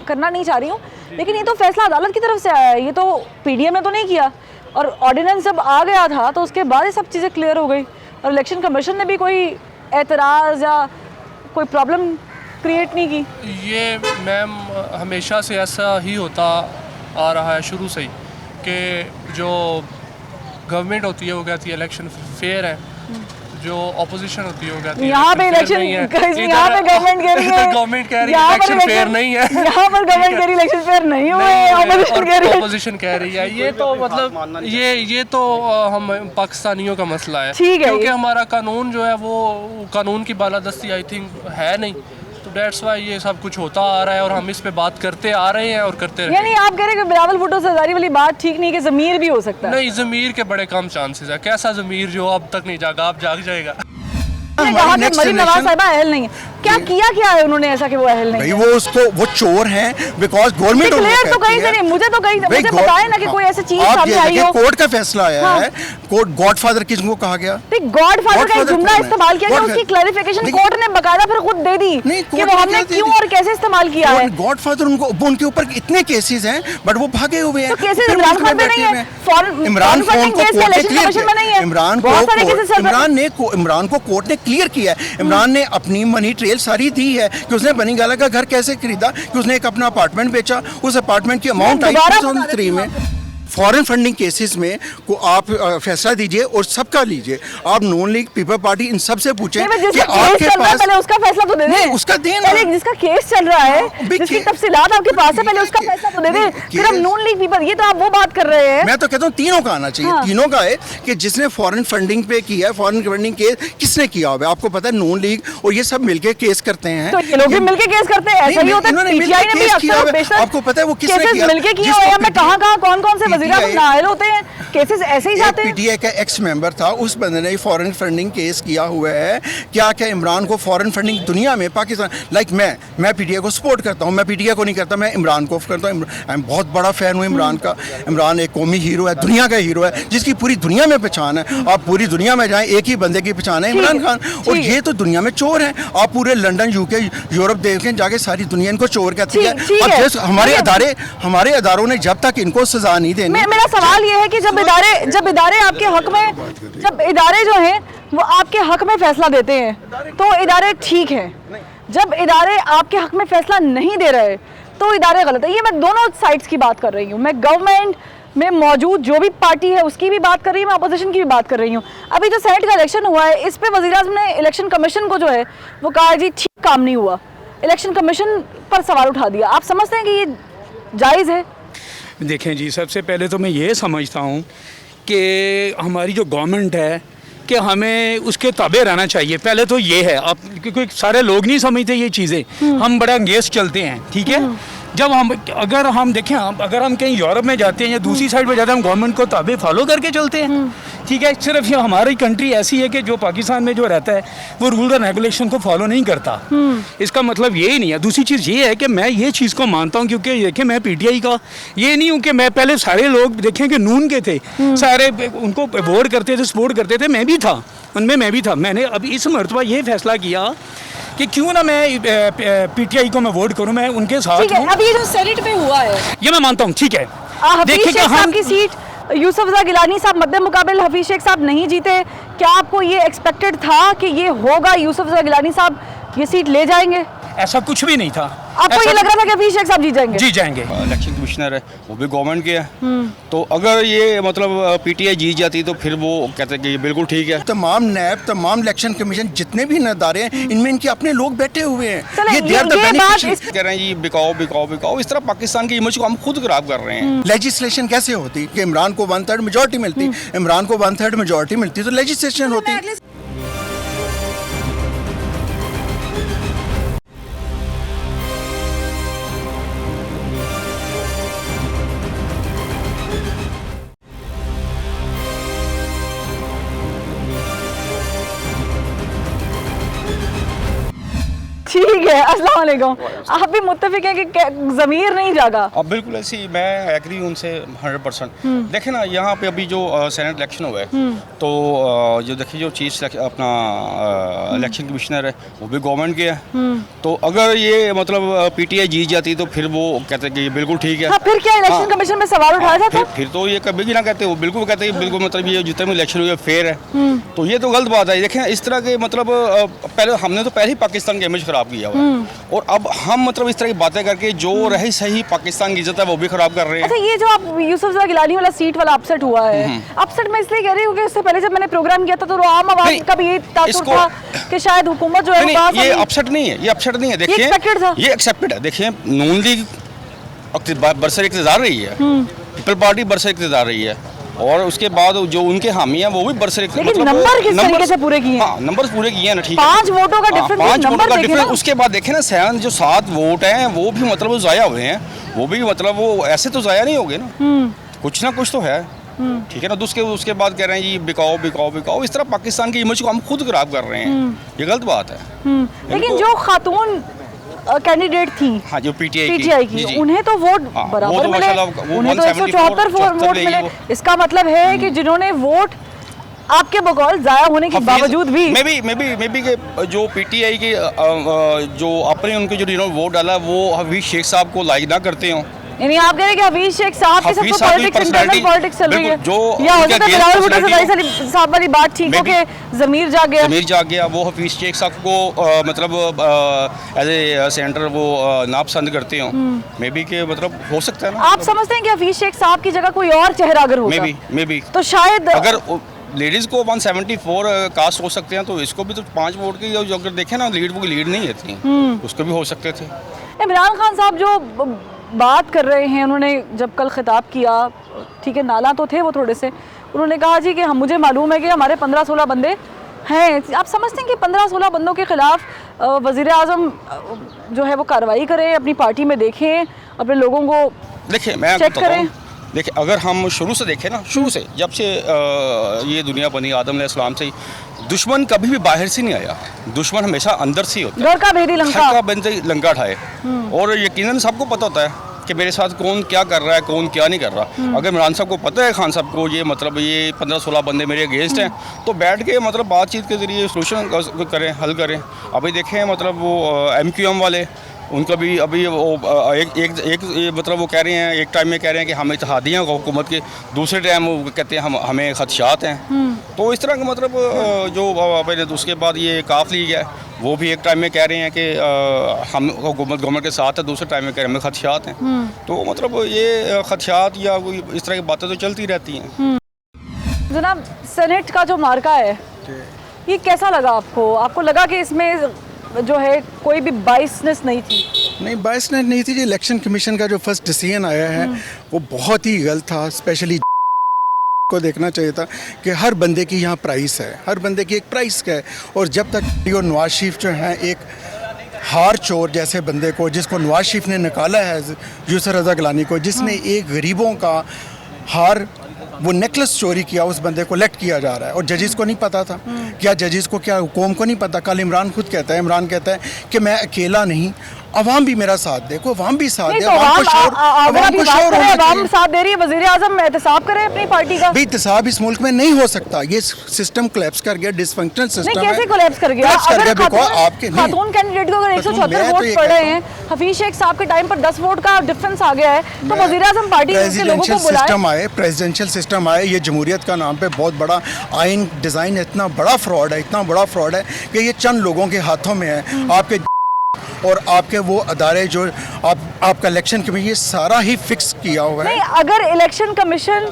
करना नहीं चाह रही हूँ, लेकिन ये तो फैसला अदालत की तरफ से आया है, ये तो पीडीएम ने तो नहीं किया। और ऑर्डिनेंस जब आ गया था तो उसके बाद ये सब चीज़ें क्लियर हो गई और इलेक्शन कमीशन ने भी कोई एतराज़ या कोई प्रॉब्लम क्रिएट नहीं की। ये मैम हमेशा से ऐसा ही होता आ रहा है शुरू से ही कि जो गवर्नमेंट होती है वो कहती है इलेक्शन फेयर है, जो ऑपोजिशन होती है वो कहती है यहाँ पे election fair इलेक्शन नहीं है। यहाँ पे गवर्नमेंट कह रही है, गवर्नमेंट कह रही है यहाँ पर इलेक्शन फेयर नहीं है, यहाँ पर गवर्नमेंट कह रही है इलेक्शन फेयर नहीं हुए, ऑपोजिशन कह रही है। ऑपोजिशन कह रही है। ये तो मतलब ये तो हम पाकिस्तानियों का मसला है, ठीक है। क्योंकि हमारा कानून जो है वो कानून की बालादस्ती आई थिंक है नहीं, तो डेट्स वाई ये सब कुछ होता आ रहा है और हम इस पे बात करते आ रहे हैं और करते यानी आप कह रहे हैं कि बिलावल भुट्टो सरदारी वाली बात ठीक नहीं, कि ज़मीर भी हो सकता है। नहीं, ज़मीर के बड़े कम चांसेस है। कैसा ज़मीर जो अब तक नहीं जागा, अब जाग जाएगा। आपने कहा हमारी कि next मरीम नवाज generation- साहिबा अहल नहीं है, क्या किया क्या है उन्होंने ऐसा कि वो अहल नहीं भाई है? वो उसको वो चोर हैं बिकॉज गवर्नमेंट Declare तो कहीं से नहीं, मुझे तो कहीं से मुझे बताएं ना कि कोई ऐसी चीज सामने आई हो। कोर्ट का फैसला आया हाँ। है, कोर्ट गॉडफादर किसको कहा गया? गॉडफादर का एक जुमला कौन है? इस्तेमाल किया गया, उसकी Godfather- क्लैरिफिकेशन देखिए- कोर्ट ने बकायदा फिर खुद दे दी नहीं, कि कोर्ट वो ने हमने क्या दे क्यों दी? और कैसे इस्तेमाल किया है। गॉडफादर उनके ऊपर इतने केसेस हैं बट वो भागे हुए हैं। तो केसेस फिर इमरान उसमें खान पे बैठे नहीं हुए है, हैं। फॉरेन इमरान खान को केस कोर्ट ने इलेक्शन क्लियर कमीशन में नहीं किया। है, इमरान बहुत सारे केसेस चल रहे हैं। इमरान को कोर्ट ने क्लियर किया है। इमरान ने अपनी मनी ट्रेल सारी दी है कि उसने बनी गाला का घर कैसे खरीदा, कि उसने एक अपना अपार्टमेंट बेचा, उस अपार्टमेंट की अमाउंट आई दोबारा 2003 में। फॉरेन फंडिंग केसेस में को आप फैसला दीजिए और सबका लीजिए। आप नॉन लीग पीपल पार्टी इन सब से पूछें नहीं, कि जिसका केस आपके चल रहा है पास पहले उसका फैसला तो दे नहीं, दें। उसका दें ना। पहले जिसका केस चल रहा है, अभी जिसकी के- तफसीलात आपके पास है, पहले उसका फैसला तो दे दें। फिर हम नॉन लीग पीपल, ये तो आप वो बात कर रहे हैं। मैं तो कहता हूँ तीनों का आना चाहिए। हाँ। तीनों का है कि जिसने फॉरेन फंडिंग पे किया है, फॉरेन फंडिंग केस किसने किया हुआ है? आपको पता है नॉन लीग और ये सब मिलके केस करते हैं। तो ये लोग भी मिलके केस करते हैं, ऐसा ही होता है। इन्होंने मिलके पीटीआई ने भी केस किया अक्सर हुआ है। बेशतर आपको पता है वो किसने केसेस किया? मिलके किए जिसको हुए हैं। मैं PTI कहाँ कौन से वजीर PTI नाअहल होते हैं, केसेस ऐसे ही जाते हैं। पीटीआई का एक्स मेंबर था, उस बंदे ने फॉरेन फंडिंग केस किया हुआ है। क्या क्या इमरान को फॉरेन फंडिंग दुनिया में पाकिस्तान लाइक मैं पीटीआई को सपोर्ट करता हूँ, मैं पीटीआई को नहीं करता, मैं इमरान को करता हूँ। मैं बहुत बड़ा फैन हूँ इमरान का। इमरान एक कौमी हीरो है, दुनिया का हीरो है, जिसकी पूरी दुनिया में पहचान है। आप पूरी दुनिया में जाएं, एक ही बंदे की पहचान है, इमरान खान। और ये तो दुनिया में चोर हैं। आप पूरे लंदन यूके यूरोप देखें जाके, सारी दुनिया इनको चोर कहती है। ठीक अब है। जैसे हमारे अदारों ने जब तक इनको सजा नहीं देनी। मेरा सवाल ये है कि जब इदारे आपके हक में, जब इदारे जो हैं वो आपके हक में फैसला देते हैं तो इदारे ठीक हैं, जब इदारे आपके हक में फैसला नहीं दे रहे तो इदारे गलत है। ये मैं दोनों साइड्स की बात कर रही हूँ। मैं गवर्नमेंट में मौजूद जो भी पार्टी है उसकी भी बात कर रही हूँ, मैं अपोजिशन की भी बात कर रही हूँ। अभी जो सेनेट का इलेक्शन हुआ है, इस पे वज़ीर-ए-आज़म ने इलेक्शन कमीशन को जो है वो कहा जी ठीक काम नहीं हुआ, इलेक्शन कमीशन पर सवाल उठा दिया। आप समझते हैं कि ये जायज़ है? देखें जी, सबसे पहले तो मैं ये समझता हूँ कि हमारी जो गवर्नमेंट है कि हमें उसके ताबे रहना चाहिए। पहले तो ये है, अब क्योंकि सारे लोग नहीं समझते ये चीज़ें, हम बड़ा अंगेज चलते हैं, ठीक है। जब अगर हम देखें, अगर हम कहीं यूरोप में जाते हैं या दूसरी साइड में जाते हैं, हम गवर्नमेंट को ताबे फॉलो करके चलते हैं, ठीक है। सिर्फ ये हमारी कंट्री ऐसी है कि जो पाकिस्तान में जो रहता है वो रूल और रेगुलेशन को फॉलो नहीं करता। इसका मतलब ये ही नहीं है। दूसरी चीज़ ये है कि मैं ये चीज़ को मानता हूँ, क्योंकि देखिए मैं पीटीआई का ये नहीं हूँ कि मैं पहले सारे लोग देखें कि नून के थे, सारे उनको वोट करते थे, सपोर्ट करते थे, मैं भी था उनमें, मैं भी था। मैंने अब इस मरतबा ये फैसला किया कि क्यों ना मैं पीटीआई को मैं वोट करूं, मैं उनके साथ ठीक है। हूं। अब ये जो सेनेट पे हुआ है, ये मैं मानता हूं, ठीक है। हफीज शेख साहब की सीट, यूसुफ रज़ा गिलानी साहब मद्दे मुकाबिल हफीज शेख साहब नहीं जीते, क्या आपको ये एक्सपेक्टेड था कि ये होगा, यूसुफ रज़ा गिलानी साहब ये सीट ले जाएंगे? ऐसा कुछ भी नहीं था। आपको ये लग रहा था कि हफीज शेख साहब जीत जाएंगे? जी जाएंगे। इलेक्शन कमिश्नर है वो भी गवर्नमेंट के है, तो अगर ये मतलब पीटीआई जीत जाती तो फिर वो कहते हैं कि ये बिल्कुल ठीक है। तमाम नैब, तमाम इलेक्शन कमीशन जितने भी इदारे हैं, इनमें इनके अपने लोग बैठे हुए हैं। चलें, ये they are the ये बात beneficiaries। कह रहे हैं जी बिकाओ बिकाओ बिकाओ, इस तरह पाकिस्तान की इमेज को हम खुद खराब कर रहे हैं। लेजिस्लेशन कैसे होती कि इमरान को 1/3 मेजोरिटी मिलती, इमरान को 1/3 मेजोरिटी मिलती तो लेजिस्लेशन होती। ठीक है, अस्सलाम वालेकुम। आप भी मुत्तफिक हैं कि ज़मीर नहीं जागा? अब बिल्कुल ऐसी मैं एग्री हूँ उनसे 100%। देखे ना, यहाँ पे अभी जो सेनेट इलेक्शन हुआ है, तो जो देखिए जो चीफ अपना इलेक्शन कमिश्नर है वो भी गवर्नमेंट के है, तो अगर ये मतलब पीटीआई जीत जाती तो फिर वो कहते हैं कि ये बिल्कुल ठीक है। हाँ, फिर क्या इलेक्शन कमीशन में सवाल उठाया जाता? फिर तो ये कभी भी ना कहते, वो बिल्कुल कहते हैं बिल्कुल मतलब ये जितने भी इलेक्शन हुए फेयर है, तो ये तो गलत बात है। देखें इस तरह के मतलब पहले हमने तो पहले ही पाकिस्तान की इमेज खराब किया हुआ है, और अब हम मतलब इस तरह की बातें करके जो रही सही पाकिस्तान की इज्जत है वो भी खराब कर रहे हैं। अच्छा, ये जो आप यूसुफ रज़ा गिलानी वाला सीट वाला अपसेट हुआ है, अपसेट मैं इसलिए कह रही हूँ कि उससे पहले जब मैंने प्रोग्राम किया था तो आम आवाम का भी ये तासुर था कि शायद हुकूमत जो है नहीं, ये अपसेट नहीं है, ये अपसेट नहीं है। देखिए expected था। ये एक्सेप्टेड है। देखिए नून लीग बरसर इक़्तिदार रही है, पीपल पार्टी बरसर इक़्तिदार रही है, और उसके बाद जो उनके हामी हैं वो भी बरसर लेकिन नंबर किस तरीके से पूरे किए हैं? हाँ, नंबर पूरे किए हैं ना, ठीक है। 5 वोटों का डिफरेंस, 5 वोटों नंबर का देखें डिफरेंस। ना। उसके बाद देखें ना 7 वोट हैं वो भी मतलब ज़ाया हुए हैं, वो भी मतलब वो ऐसे तो ज़ाया नहीं हो गए ना, कुछ तो है। ठीक है ना। तो उसके बाद कह रहे हैं जी बिकाओ बिकाओ बिकाओ। इस तरह पाकिस्तान की इमेज को हम खुद खराब कर रहे हैं, ये गलत बात है। लेकिन इनको- जो खातून कैंडिडेट थी हाँ जो पीटीआई पीटीआई की, जी, जी। उन्हें तो वोट हाँ, वो बराबर तो मिले, माशाल्लाह वो उन्हें तो 174 174 वोट लेगी मिले। वो। इसका मतलब है कि जिन्होंने वोट आपके बकौल जाया होने के बावजूद भी मे बी के जो पीटीआई के जो अपने उनके जो जिन्होंने वोट डाला वो हफीज शेख साहब को लाइक ना करते हो। यानी आप कह रहे हैं कि हफीज शेख साहब के साथ हफीज तो साहब की पॉलिटिक्स, इंटरनल personality- पॉलिटिक्स चल रही है, बिल्कुल, जो या हो उनके सकता है against बिलावल भुट्टो personality- सदाई साहब वाली बात ठीक हो Maybe- के ज़मीर जा गया। जमीर जा गया, वो हफीज शेख साहब को मतलब एज ए सेंटर वो नापसंद करते हो। मे बी के मतलब हो सकता है ना। आप समझते हैं कि हफीज शेख साहब की जगह कोई और चेहरा अगर होगा मे बी तो शायद अगर लेडीज़ को 174 कास्ट हो सकते हैं तो इसको भी तो 5 वोट की जो अगर देखें ना लीड, वो लीड नहीं है इतनी, उसको भी हो सकते थे। इमरान खान साहब जो बात कर रहे हैं, उन्होंने जब कल खिताब किया, ठीक है नाला तो थे वो थोड़े से, उन्होंने कहा जी कि हम मुझे मालूम है कि हमारे 15-16 बंदे हैं। आप समझते हैं कि 15-16 बंदों के खिलाफ वज़ीर आज़म जो है वो कार्रवाई करें, अपनी पार्टी में देखें, अपने लोगों को देखिए मैं चेक आपको करें? बताऊं, देखिए अगर हम शुरू से देखें ना, शुरू से जब से ये दुनिया बनी आदम अलैहिस्सलाम से, दुश्मन कभी भी बाहर से नहीं आया, दुश्मन हमेशा अंदर से ही होता है। घर का भेदी लंका। घर का बंदे लंका ठाए, और यकीनन सबको पता होता है कि मेरे साथ कौन क्या कर रहा है, कौन क्या नहीं कर रहा। अगर इमरान साहब को पता है, खान साहब को ये मतलब ये 15-16 बंदे मेरे अगेंस्ट हैं, तो बैठ के मतलब बातचीत के ज़रिए सोल्यूशन करें, हल करें। अभी देखें मतलब वो MQM वाले, उनका भी अभी वो एक मतलब वो कह रहे हैं, एक टाइम में कह रहे हैं कि हम इत्तेहादियाँ हुकूमत के, दूसरे टाइम वो कहते हैं हमें खदशात हैं। तो इस तरह का मतलब जो अपने उसके बाद ये काफ लीग है, वो भी एक टाइम में कह रहे हैं कि हम गवर्नमेंट के साथ है, दूसरे टाइम में कह रहे हैं हमें खदशात हैं। तो मतलब ये खदशात या कोई इस तरह की बातें तो चलती रहती हैं। जनाब, सेनेट का जो मार्का है ये कैसा लगा आपको? आपको लगा कि इसमें जो है कोई भी बाइसनेस नहीं थी? नहीं, बाइसनेस नहीं थी। जो इलेक्शन कमीशन का जो फर्स्ट डिसीजन आया है वो बहुत ही गलत था। स्पेशली को देखना चाहिए था कि हर बंदे की यहाँ प्राइस है, हर बंदे की एक प्राइस है। और जब तक और नवाज शरीफ जो है एक हार चोर जैसे बंदे को, जिसको नवाज शरीफ ने निकाला है यूसुफ रज़ा गिलानी को, जिसने एक गरीबों का हार वो नेकलेस चोरी किया, उस बंदे को इलेक्ट किया जा रहा है। और जजेस को नहीं पता था क्या, जजेस को क्या, हुकूम को नहीं पता। कल इमरान खुद कहता है, इमरान कहता है कि मैं अकेला नहीं, अवाम भी मेरा साथ देखो, अवाम भी साथ दे, तो अवाम को शोर होना अवाम चाहिए। साथ दे रही है, वज़ीर आज़म एहतसाब करे अपनी पार्टी का। भाई एहतसाब इस मुल्क में नहीं हो सकता, ये सिस्टम कोलैप्स कर गया, डिसफंक्शनल सिस्टम नहीं, है। कैसे कोलैप्स कर गया? कोलैप्स कर अगर गया बिकॉज़ आपके नहीं, खातून कैंडिडेट को अगर 174 मैं तो वोट ये पड़ रहे कहता हैं, हफीज शेख साहब के टाइम पर 10 वोट का डिफरेंस आ गया है, तो वज़ीर आज़म पार्टी के लोगों प्रेसिडेंशियल को बुलाए। सिस्टम आए, प्रेसिडेंशियल सिस्टम आए, ये जमहूरियत का नाम पे बहुत बड़ा आइन डिज़ाइन, इतना बड़ा फ्रॉड है, इतना बड़ा फ्रॉड है कि ये चंद लोगों के हाथों में है। आपके और आपके वो अदारे जो आपका इलेक्शन कमीशन, ये सारा ही फिक्स किया हुआ है। नहीं, अगर इलेक्शन कमीशन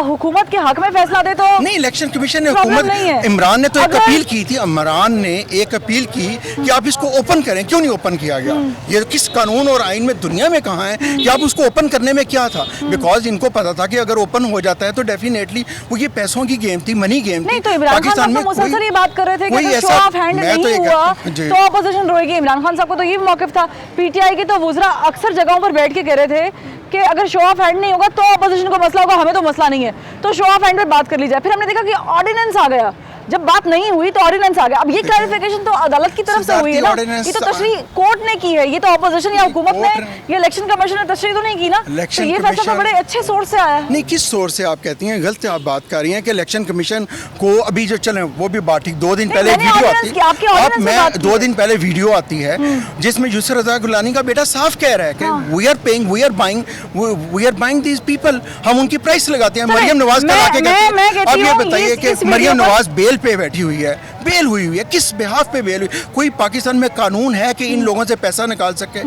हुकूमत के हक में फैसला दे तो नहीं, इलेक्शन कमीशन ने प्रॉब्लम हुकूमत, नहीं है। इमरान ने तो एक अगर- अपील की थी, इमरान ने एक अपील की कि आप इसको ओपन करें, क्यों नहीं ओपन किया गया? ये किस कानून और आइन में दुनिया में कहाँ है कि आप उसको ओपन करने में क्या था? बिकॉज इनको पता था कि अगर ओपन हो जाता है तो डेफिनेटली वो ये पैसों की गेम थी, मनी गेम थी। नहीं, तो इमरान खान साहब तो मुसलसल ये बात कर रहे थे कि अगर शो ऑफ हैंड नहीं हुआ तो अपोजिशन रोएगी। इमरान खान साहब को तो ये मौक़िफ़ था। पीटीआई के तो वुज़रा अक्सर जगहों पर बैठ के कह रहे थे कि अगर शो ऑफ हैंड नहीं होगा तो अपोजिशन को मसला होगा, हमें तो मसला नहीं है, तो शो ऑफ हैंड पे बात कर ली जाए। फिर हमने देखा कि ऑर्डिनेंस आ गया, जब बात नहीं हुई तो ऑर्डिनेंस आ गया। अब ये क्लैरिफिकेशन तो अदालत की तरफ से हुई है ना, ये तो तशरीह कोर्ट ने की है, ये तो अपोजिशन या हुकूमत ने, ये इलेक्शन कमीशन ने तशरीह तो नहीं की ना। तो ये फैसला तो बड़े अच्छे सोर्स से आया है। नहीं, किस सोर्स से आप कहती हैं? गलत आप बात कर रही हैं कि इलेक्शन कमीशन को अभी जो चले वो भी बात ठीक। 2 दिन पहले मैंने वीडियो ऑर्डिनेंस आती की, आपके ऑर्डिनेंस है, में बात की 2 है। दिन पहले वीडियो आती है जिसमें यूसुफ रज़ा गिलानी का बेटा साफ कह रहा है कि we are paying, we are buying these people, हम उनकी प्राइस लगाते हैं। चलें, मरियम नवाज का आके मैं कहती है। कहती अब ये हूँ, बताइए इस कि वीडियो मरियम पर- नवाज बेल पे बैठी हुई है, बेल हुई हुई है, किस बिहाफ पे बेल हुई? कोई पाकिस्तान में कानून है कि इन लोगों से पैसा निकाल सके?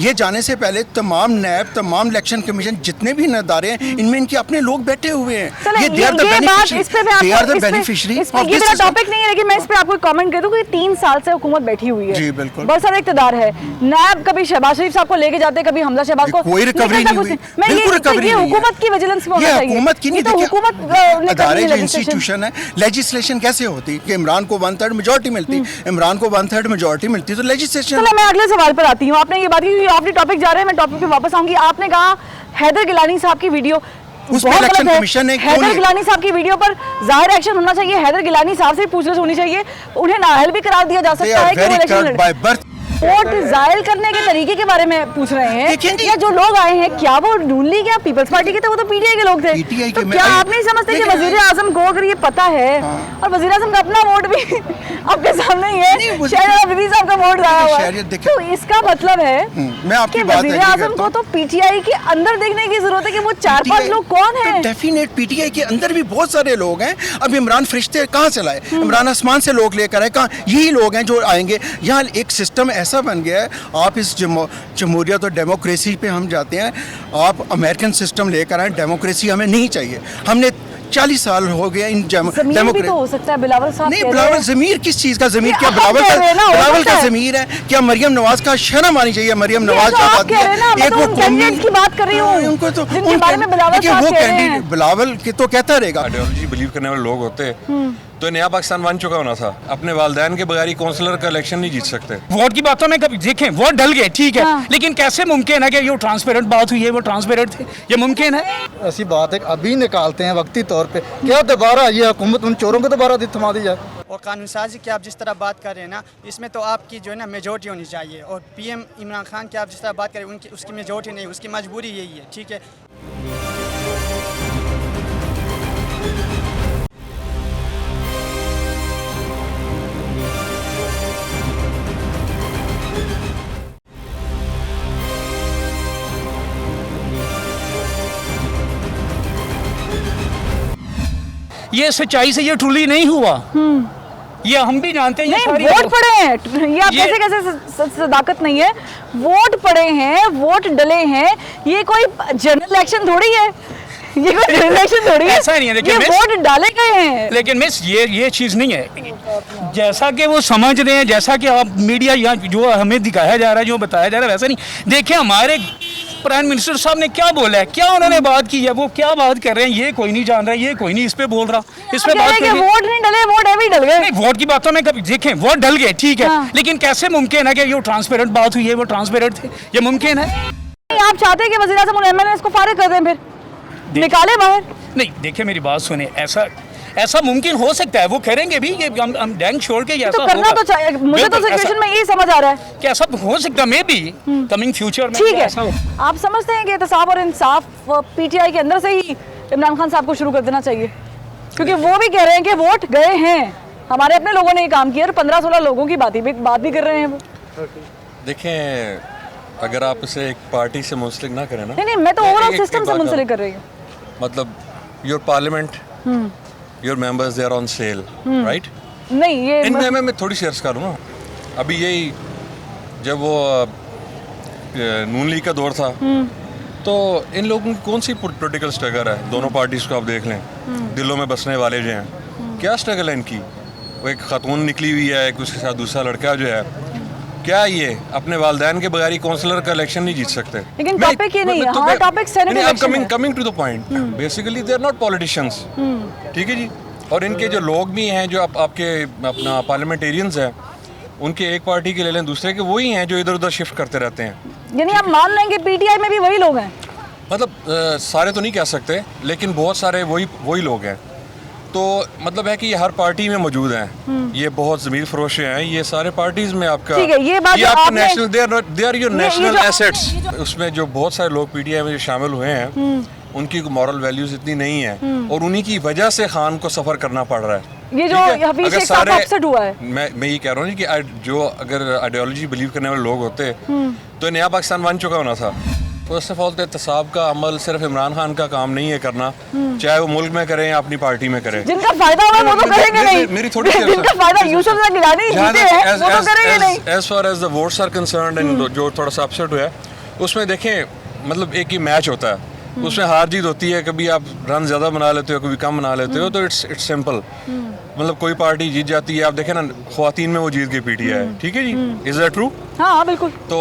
ये जाने से पहले तमाम नैब, तमाम इलेक्शन कमीशन, जितने भी नदारे हैं, इनमें इनके अपने लोग बैठे हुए हैं। चलें, ये ये बात इस पे मैं they are the आपको beneficiary इस पे of ये this मेरा system. टॉपिक नहीं है, लेकिन मैं इस पे आपको कमेंट कर दूं कि 3 साल से हुकूमत बैठी हुई है। जी, बिल्कुल। बहुत सारे इक़्तिदार है, नैब कभी शहबाज शरीफ साहब को लेके जाते, कभी हमजा शहबाज को, कोई रिकवरी निकलता नहीं कुछ हुई, मैं बिल्कुल रिकवरी ये नहीं है। हुकूमत की विजिलेंस में होना ये चाहिए। हुकूमत की नहीं, ये तो देखिए, हुकूमत ने अदारे करनी जो है इंस्टीट्यूशन है, लेजिस्लेशन कैसे होती कि इमरान को 1/3 मेजॉरिटी मिलती, इमरान को 1/3 मेजॉरिटी मिलती, तो लेजिस्लेशन। चलो मैं अगले सवाल पर आती हूँ। आपने ये बात की, ऑफ द टॉपिक जा रहे हैं, मैं टॉपिक पे वापस आऊंगी। आपने कहा हैदर गिलानी साहब की वीडियो, उस पे बहुत इलेक्शन गलत है। कमीशन ने क्यों हैदर नहीं गिलानी साहब की वीडियो पर जाहिर एक्शन होना चाहिए। हैदर गिलानी साहब से पूछताछ होनी चाहिए, उन्हें नाअहल भी करार दिया जा They सकता are है कि वो very election corrupt by birth. Vote जायल करने के तरीके के बारे में पूछ रहे हैं। देखें जी। या जो लोग आए हैं क्या वो नून लीग या पीपल्स पार्टी के थे? वो तो पीटीआई के लोग थे। PTI तो के क्या मैं- आप नहीं समझते कि लेकिन- वजीर आजम को अगर ये पता है और वजीर आजम का अपना वोट भी आपके सामने ही नहीं, है, वो- शहजाद बीबी साहब का वोट जाया हुआ है, शहरियत देखें- तो इसका मतलब है मैं आपकी कि बात वजीर एग्री आजम करता को हूं। तो पीटीआई के अंदर देखने की जरूरत है कि वो 4-5 लोग कौन हैं। डेफिनेट पीटीआई के अंदर भी बहुत सारे लोग हैं। अब इमरान फरिश्ते कहाँ से लाए? इमरान आसमान से लोग लेकर आए, कहाँ? यही लोग हैं जो आएंगे। यहाँ एक सिस्टम ऐसा बन गया है, आप इस जमहूरियत और डेमोक्रेसी पे हम जाते हैं, आप अमेरिकन सिस्टम लेकर आए। डेमोक्रेसी हमें नहीं चाहिए। हमने 40 साल हो गए इन ज़मीर भी तो हो सकता है। बिलावल साहब नहीं, कह रहे बिलावल हैं। ज़मीर किस चीज़ का ज़मीर? ये क्या आप बिलावल कह रहे हैं ना, हो बिलावल सकता का है। ज़मीर है? क्या मरियम नवाज का शर्म आनी चाहिए? मरियम ये नवाज तो जब आप आती कह रहे हैं ना, मैं तो उन कैंडिडेट्स की बात कर रही हूँ, उनको तो जिनके बारे में बिलावल देखिए, साहब वो कह रहे हैं। कैंडिडेट बिलावल के तो कहता रहेगा। आइडियोलॉजी बिलीव करने वाले लोग होते तो नया पाकिस्तान बन चुका होना था। अपने वालदैन के बगैर ही काउंसलर का इलेक्शन नहीं जीत सकते। वोट की बातों में कभी देखें, वोट डल गए, ठीक है, हाँ। लेकिन कैसे मुमकिन है कि ये ट्रांसपेरेंट बात हुई है, वो ट्रांसपेरेंट थे? ये मुमकिन है? ऐसी बात है कि अभी निकालते हैं वक्ती तौर पे, क्या दोबारा ये हुकूमत उन चोरों को दोबारा थमा दी जाए। और कानून साजी की आप जिस तरह बात कर रहे हैं ना, इसमें तो आपकी जो है ना मेजोरिटी होनी चाहिए। और पीएम इमरान खान की आप जिस तरह बात करें, उनकी उसकी मेजोरिटी नहीं, उसकी मजबूरी यही है, ठीक है। ये सच्चाई से ये ट्रूली नहीं हुआ। ये हम भी जानते हैं। ये नहीं, सारी वोट पड़े हैं। ये आप कैसे कैसे सदाकत नहीं है? वोट पड़े हैं, वोट डले हैं। ये कोई जनरल इलेक्शन थोड़ी है, ये कोई जनरल इलेक्शन थोड़ी है। ऐसा नहीं है, देखिए, ये मिस- वोट डाले गए हैं। लेकिन मिस ये चीज़ नहीं है जैसा कि वो समझ रहे हैं, जैसा कि आप मीडिया यहाँ जो हमें दिखाया जा रहा है, जो बताया जा रहा है, वैसा नहीं। देखिए हमारे प्राइम मिनिस्टर साहब ने क्या बोला है, क्या उन्होंने बात की है, वो क्या बात कर रहे हैं, ये कोई नहीं जान रहा, ये कोई नहीं इस पे बोल रहा, इस पे आप कह बात रहे हैं कि करिए। वोट नहीं डले, वोट है भी डल गए। नहीं, वोट की बातों में कभी देखें, वोट डल गए, ठीक है, हाँ। लेकिन कैसे मुमकिन है कि ये ट्रांसपेरेंट बात हुई है, वो ट्रांसपेरेंट थे? ये मुमकिन है? नहीं, आप चाहते हैं कि वज़ीर आज़म और एमएनएस को फारिग कर दें, फिर निकाले बाहर? नहीं, देखिए मेरी बात सुने, ऐसा मुमकिन हो सकता है, वो करेंगे भी, ये हम डैंग छोड़ के ये तो ऐसा करना होगा। तो चाहिए। मुझे तो बिल्कुल, सिचुएशन ऐसा- में यही समझ आ रहा है कि ऐसा हो सकता है, मे बी कमिंग फ्यूचर में ठीक है। ऐसा हो। आप समझते हैं कि एहतसाब और इंसाफ पीटीआई के अंदर से ही इमरान खान साहब को शुरू कर देना चाहिए? क्योंकि वो भी कह रहे हैं कि वोट गए हैं, हमारे अपने लोगों ने ये काम किया, और 15-16 लोगों की बात भी कर रहे हैं वो। देखें, अगर आप इसे एक पार्टी से मुंसलिक ना करें ना, नहीं, मैं तो ओवरऑल एक- सिस्टम एक से बात मुंसलिक कर रही हूँ। मतलब your parliament, your members they are on sale, right? नहीं, ये इनमें मैं थोड़ी सी अर्ज करूँ ना, अभी यही जब वो नून लीग का दौर था, तो इन लोगों की कौन सी पॉलिटिकल स्ट्रगल है? दोनों पार्टीज को आप देख लें, दिलों में बसने वाले जो हैं, क्या स्ट्रगल है इनकी? वो एक खातून निकली हुई है, एक उसके साथ दूसरा लड़का जो है, क्या ये अपने वालदैन के बगैर ही काउंसलर का इलेक्शन नहीं जीत सकते? लेकिन टॉपिक ये नहीं है, हमारा टॉपिक सेनेट इलेक्शन है। Coming to the point, basically they are not politicians, ठीक है जी। और इनके जो लोग भी हैं, जो आपके अपना पार्लियामेंटेरियंस हैं, उनके एक पार्टी के ले लें, दूसरे के वही हैं जो इधर उधर शिफ्ट करते रहते हैं। यानी आप मान लेंगे पीटीआई में भी वही लोग हैं? मतलब सारे तो नहीं कह सकते, लेकिन बहुत सारे वही लोग हैं। तो मतलब है कि ये हर पार्टी में मौजूद हैं, ये बहुत ज़मीर फरोश हैं, ये सारे पार्टीज में आपका, ठीक है, ये बात आपका आपने- नेशनल, दे आर योर ये नेशनल जो- एसेट्स। उसमें जो बहुत सारे लोग पीटीआई में जो शामिल हुए हैं, उनकी मॉरल वैल्यूज इतनी नहीं है, और उन्हीं की वजह से खान को सफ़र करना पड़ रहा है। ये जो ठीक है? हफीज अगर शेख साहब अपसेट हुआ है, मैं ये कह रहा हूँ कि जो अगर आइडियोलॉजी बिलीव करने वाले लोग होते तो नया पाकिस्तान बन चुका होना था। फर्स्ट ऑफ ऑल तो एहतसाब का अमल सिर्फ इमरान खान का काम नहीं है करना, चाहे वो मुल्क में करें या अपनी पार्टी में करें। जिनका फायदा होगा वो तो करेंगे नहीं। मेरी थोड़ी सी जिनका फायदा यूसुफ जहाँ गिलानी जीते हैं वो तो करेंगे नहीं। As far as the votes are concerned, and जो थोड़ा सा अपसेट हुआ है उसमें देखें, मतलब एक ही मैच होता है, उसमें हार जीत होती है, कभी आप रन ज़्यादा बना लेते हो, कभी कम बना लेते हो, तो इट्स सिंपल। मतलब कोई पार्टी जीत जाती है, आप देखें ना, ख्वातीन में वो जीत गई पीटीआई, ठीक है जी, इज दैट ट्रू? हाँ बिल्कुल। तो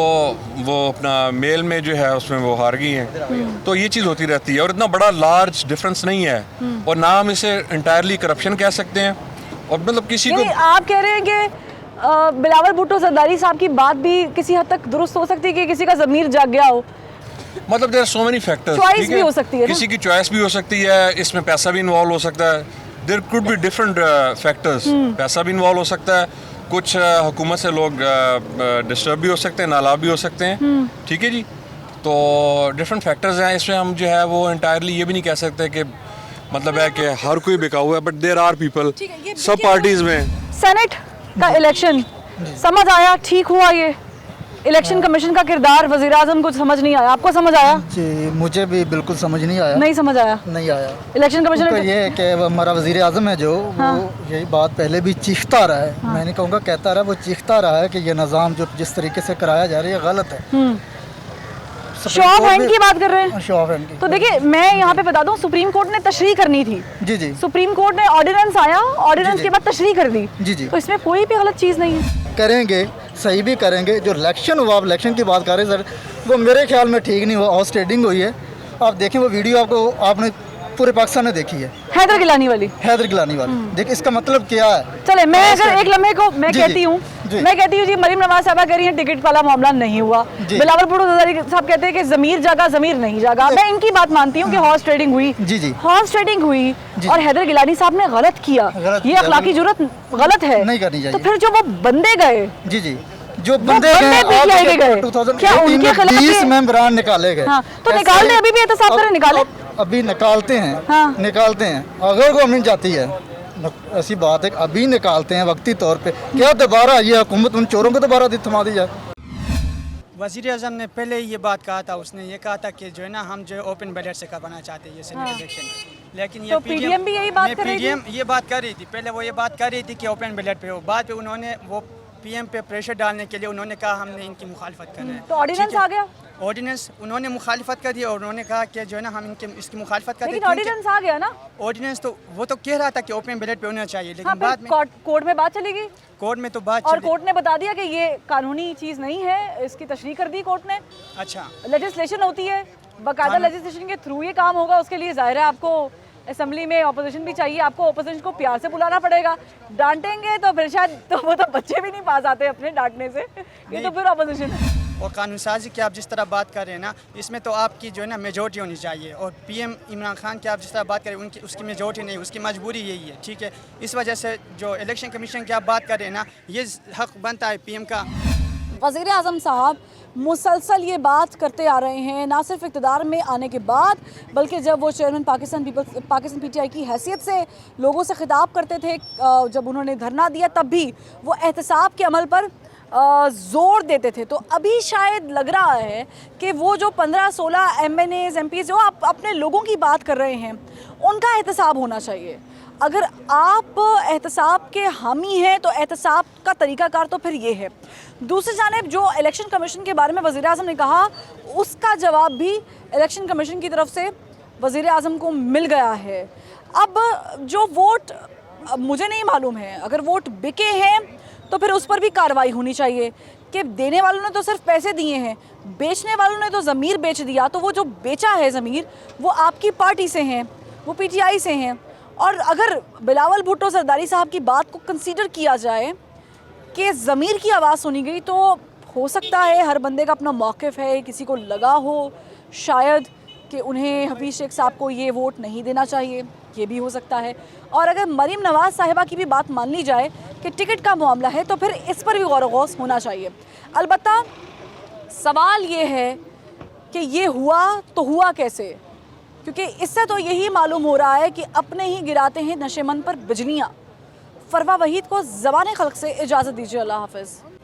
वो अपना मेल में जो है उसमें वो हार गई हैं, तो ये चीज़ होती रहती है, और इतना बड़ा लार्ज डिफरेंस नहीं है, और ना हम इसे इंटायरली करप्शन कह सकते हैं, और मतलब किसी को आप कह रहे हैं कि बिलावल भुट्टो जरदारी साहब की बात भी किसी हद तक दुरुस्त हो सकती है कि किसी का ज़मीर जाग गया हो? मतलब there are so many factors. Choice भी हो सकती है ना? किसी की चॉइस भी हो सकती है, इसमें पैसा भी इन्वॉल्व हो सकता है। There could be different factors. पैसा भी इन्वॉल्व हो सकता है, कुछ हुकूमत से लोग डिस्टर्ब भी हो सकते हैं, नालाब भी हो सकते हैं, ठीक है जी। तो डिफरेंट फैक्टर्स हैं इसमें, हम जो है वो इंटायरली ये भी नहीं कह सकते कि मतलब है कि हर कोई बिका हुआ है, बट देयर आर पीपल सब पार्टीज में। सेनेट का इलेक्शन समझ आया, ठीक हुआ ये? इलेक्शन कमीशन का किरदार, वजीर आजम को समझ नहीं आया, आपको समझ आया? जी मुझे भी बिल्कुल समझ नहीं आया। नहीं समझ आया? नहीं आया। इलेक्शन कमीशन तो ये है कि वो हमारा वजीर आजम है जो हाँ। वो यही बात पहले भी चीखता रहा है, मैं नहीं कहूँगा कहता रहा, वो चीखता रहा है कि ये निज़ाम जो जिस तरीके से कराया जा रहा है ये गलत है। शो ऑफ हैंड की बात कर रहे हैं। शो ऑफ हैंड की। तो देखिए मैं यहाँ पे बता दूं, सुप्रीम कोर्ट ने तशरीह करनी थी। जी जी सुप्रीम कोर्ट ने ऑर्डिनेंस आया, ऑर्डिनेंस के बाद तशरीह कर दी। जी जी। तो इसमें कोई भी गलत चीज़ नहीं है। करेंगे, सही भी करेंगे। जो इलेक्शन हुआ, आप इलेक्शन की बात कर रहे हैं सर, वो मेरे ख्याल में ठीक नहीं हुआ, हॉर्स ट्रेडिंग हुई है। आप देखें वो वीडियो, आपको आपने पूरे पाकिस्तान ने देखी है, हैदर गिलानी वाली। हैदर गिलानी वाली। देख इसका मतलब क्या है। चले मैं अगर एक लम्हे को मैं जी, कहती जी, हूँ जी। मैं कहती हूँ जी, मरीम नवाज साहबा कह रही हैं टिकट वाला मामला नहीं हुआ, जी। बिलावल भुट्टो जरदारी साहब कहते हैं कि जमीर जागा जमीर नहीं जागा। मैं इनकी बात मानती हूँ कि हॉर्स ट्रेडिंग हुई, जी जी हॉर्स ट्रेडिंग हुई, जी। और हैदर गिलानी साहब ने गलत किया, गलत ये किया, अखलाकी जुर्रत गलत है, नहीं करनी तो चाहिए। फिर जो वो बंदे गए, जी जी, जो बंदे बंदे PTI के गए, क्या उनके खिलाफ 20 ये- मेंबरान निकाले गए। हाँ, तो ऐसे- निकाल दे, अभी भी एहतसाब करें, निकाले। अभी निकालते हैं, हाँ। निकालते हैं। अगर गवर्नमेंट जाती है, ऐसी बात है कि अभी निकालते हैं वक्ती तौर पे, क्या दोबारा ये हुकूमत उन चोरों को दोबारा थमा दी जाए। वज़ीर आज़म ने पहले ही ये बात कहा था, उसने ये कहा था कि जो है ना हम जो है ओपन बैलेट से करवाना चाहते हैं ये सेनेट इलेक्शन। लेकिन ये तो PDM भी यही बात कर रही थी? PDM ये बात कर रही थी, पहले वो ये बात कर रही थी कि ओपन बैलेट पे हो, बाद पे उन्होंने वो PM पे प्रेशर डालने के लिए उन्होंने कहा हमने इनकी मुखालफत करना है। तो ऑर्डिनेंस आ गया, ऑर्डिनेंस उन्होंने मुखालफत कर दी और उन्होंने कहा कि जो है ना हम इसकी मुखालफत करते लेकिन ऑर्डिनेंस आ गया ना। ऑर्डिनेंस तो वो तो कह रहा था कि ओपन बैलेट पे होना चाहिए, लेकिन हाँ, बाद फिर में कोर्ट में बात चलेगी, कोर्ट में तो बात और चली। कोर्ट ने बता दिया कि ये कानूनी चीज़ नहीं है, इसकी तशरीह कर दी कोर्ट ने। अच्छा, लेजिस्लेशन होती है, बाकायदा लेजिस्लेशन के थ्रू ये काम होगा, उसके लिए जाहिर है आपको असेंबली में ऑपोजिशन भी चाहिए, आपको ऑपोजिशन को प्यार से बुलाना पड़ेगा। डांटेंगे तो फिर शायद तो वो तो बच्चे भी नहीं पास आते अपने डांटने से, ये तो फिर ऑपोजिशन है। और कानून साजी की आप जिस तरह बात कर रहे हैं ना, इसमें तो आपकी जो है ना मेजोरिटी होनी चाहिए, और PM इमरान खान की आप जिस तरह बात करें उनकी उसकी मेजोरिटी नहीं, उसकी मजबूरी यही है, ठीक है। इस वजह से जो इलेक्शन कमीशन की आप बात कर रहे हैं ना, ये हक बनता है PM का। वज़ीर आज़म साहब मुसलसल ये बात करते आ रहे हैं, ना सिर्फ इक़्तिदार में आने के बाद, बल्कि जब वो चेयरमैन पाकिस्तान PTI की हैसियत से लोगों से खिताब करते थे, जब उन्होंने धरना दिया तब भी वो एहतसाब के अमल पर ज़ोर देते थे। तो अभी शायद लग रहा है कि वो जो 15-16 MNAs MPs जो आप अपने लोगों की बात कर रहे हैं, उनका एहतसाब होना चाहिए। अगर आप एहतसाब के हामी हैं तो एहतसाब का तरीक़ाकार तो फिर ये है। दूसरी जानिब जो इलेक्शन कमीशन के बारे में वज़ीर आज़म ने कहा, उसका जवाब भी इलेक्शन कमीशन की तरफ से वज़ीर आज़म को मिल गया है। अब जो वोट, मुझे नहीं मालूम है, अगर वोट बिके हैं तो फिर उस पर भी कार्रवाई होनी चाहिए कि देने वालों ने तो सिर्फ पैसे दिए हैं, बेचने वालों ने तो ज़मीर बेच दिया। तो वो जो बेचा है ज़मीर, वो आपकी पार्टी से हैं, वो PTI से हैं। और अगर बिलावल भुट्टो जरदारी साहब की बात को कंसीडर किया जाए कि ज़मीर की आवाज़ सुनी गई, तो हो सकता है हर बंदे का अपना मौक़िफ़ है, किसी को लगा हो शायद कि उन्हें हफीज़ शेख साहब को ये वोट नहीं देना चाहिए, ये भी हो सकता है। और अगर मरीम नवाज़ साहिबा की भी बात मान ली जाए कि टिकट का मामला है, तो फिर इस पर भी गौर व गौस होना चाहिए। अलबत्ता सवाल ये है कि ये हुआ तो हुआ कैसे, क्योंकि इससे तो यही मालूम हो रहा है कि अपने ही गिराते हैं नशेमंद पर बिजलियाँ। फरवा वहीद को ज़बान खल्क से इजाज़त दीजिए। अल्लाह हाफ़िज़।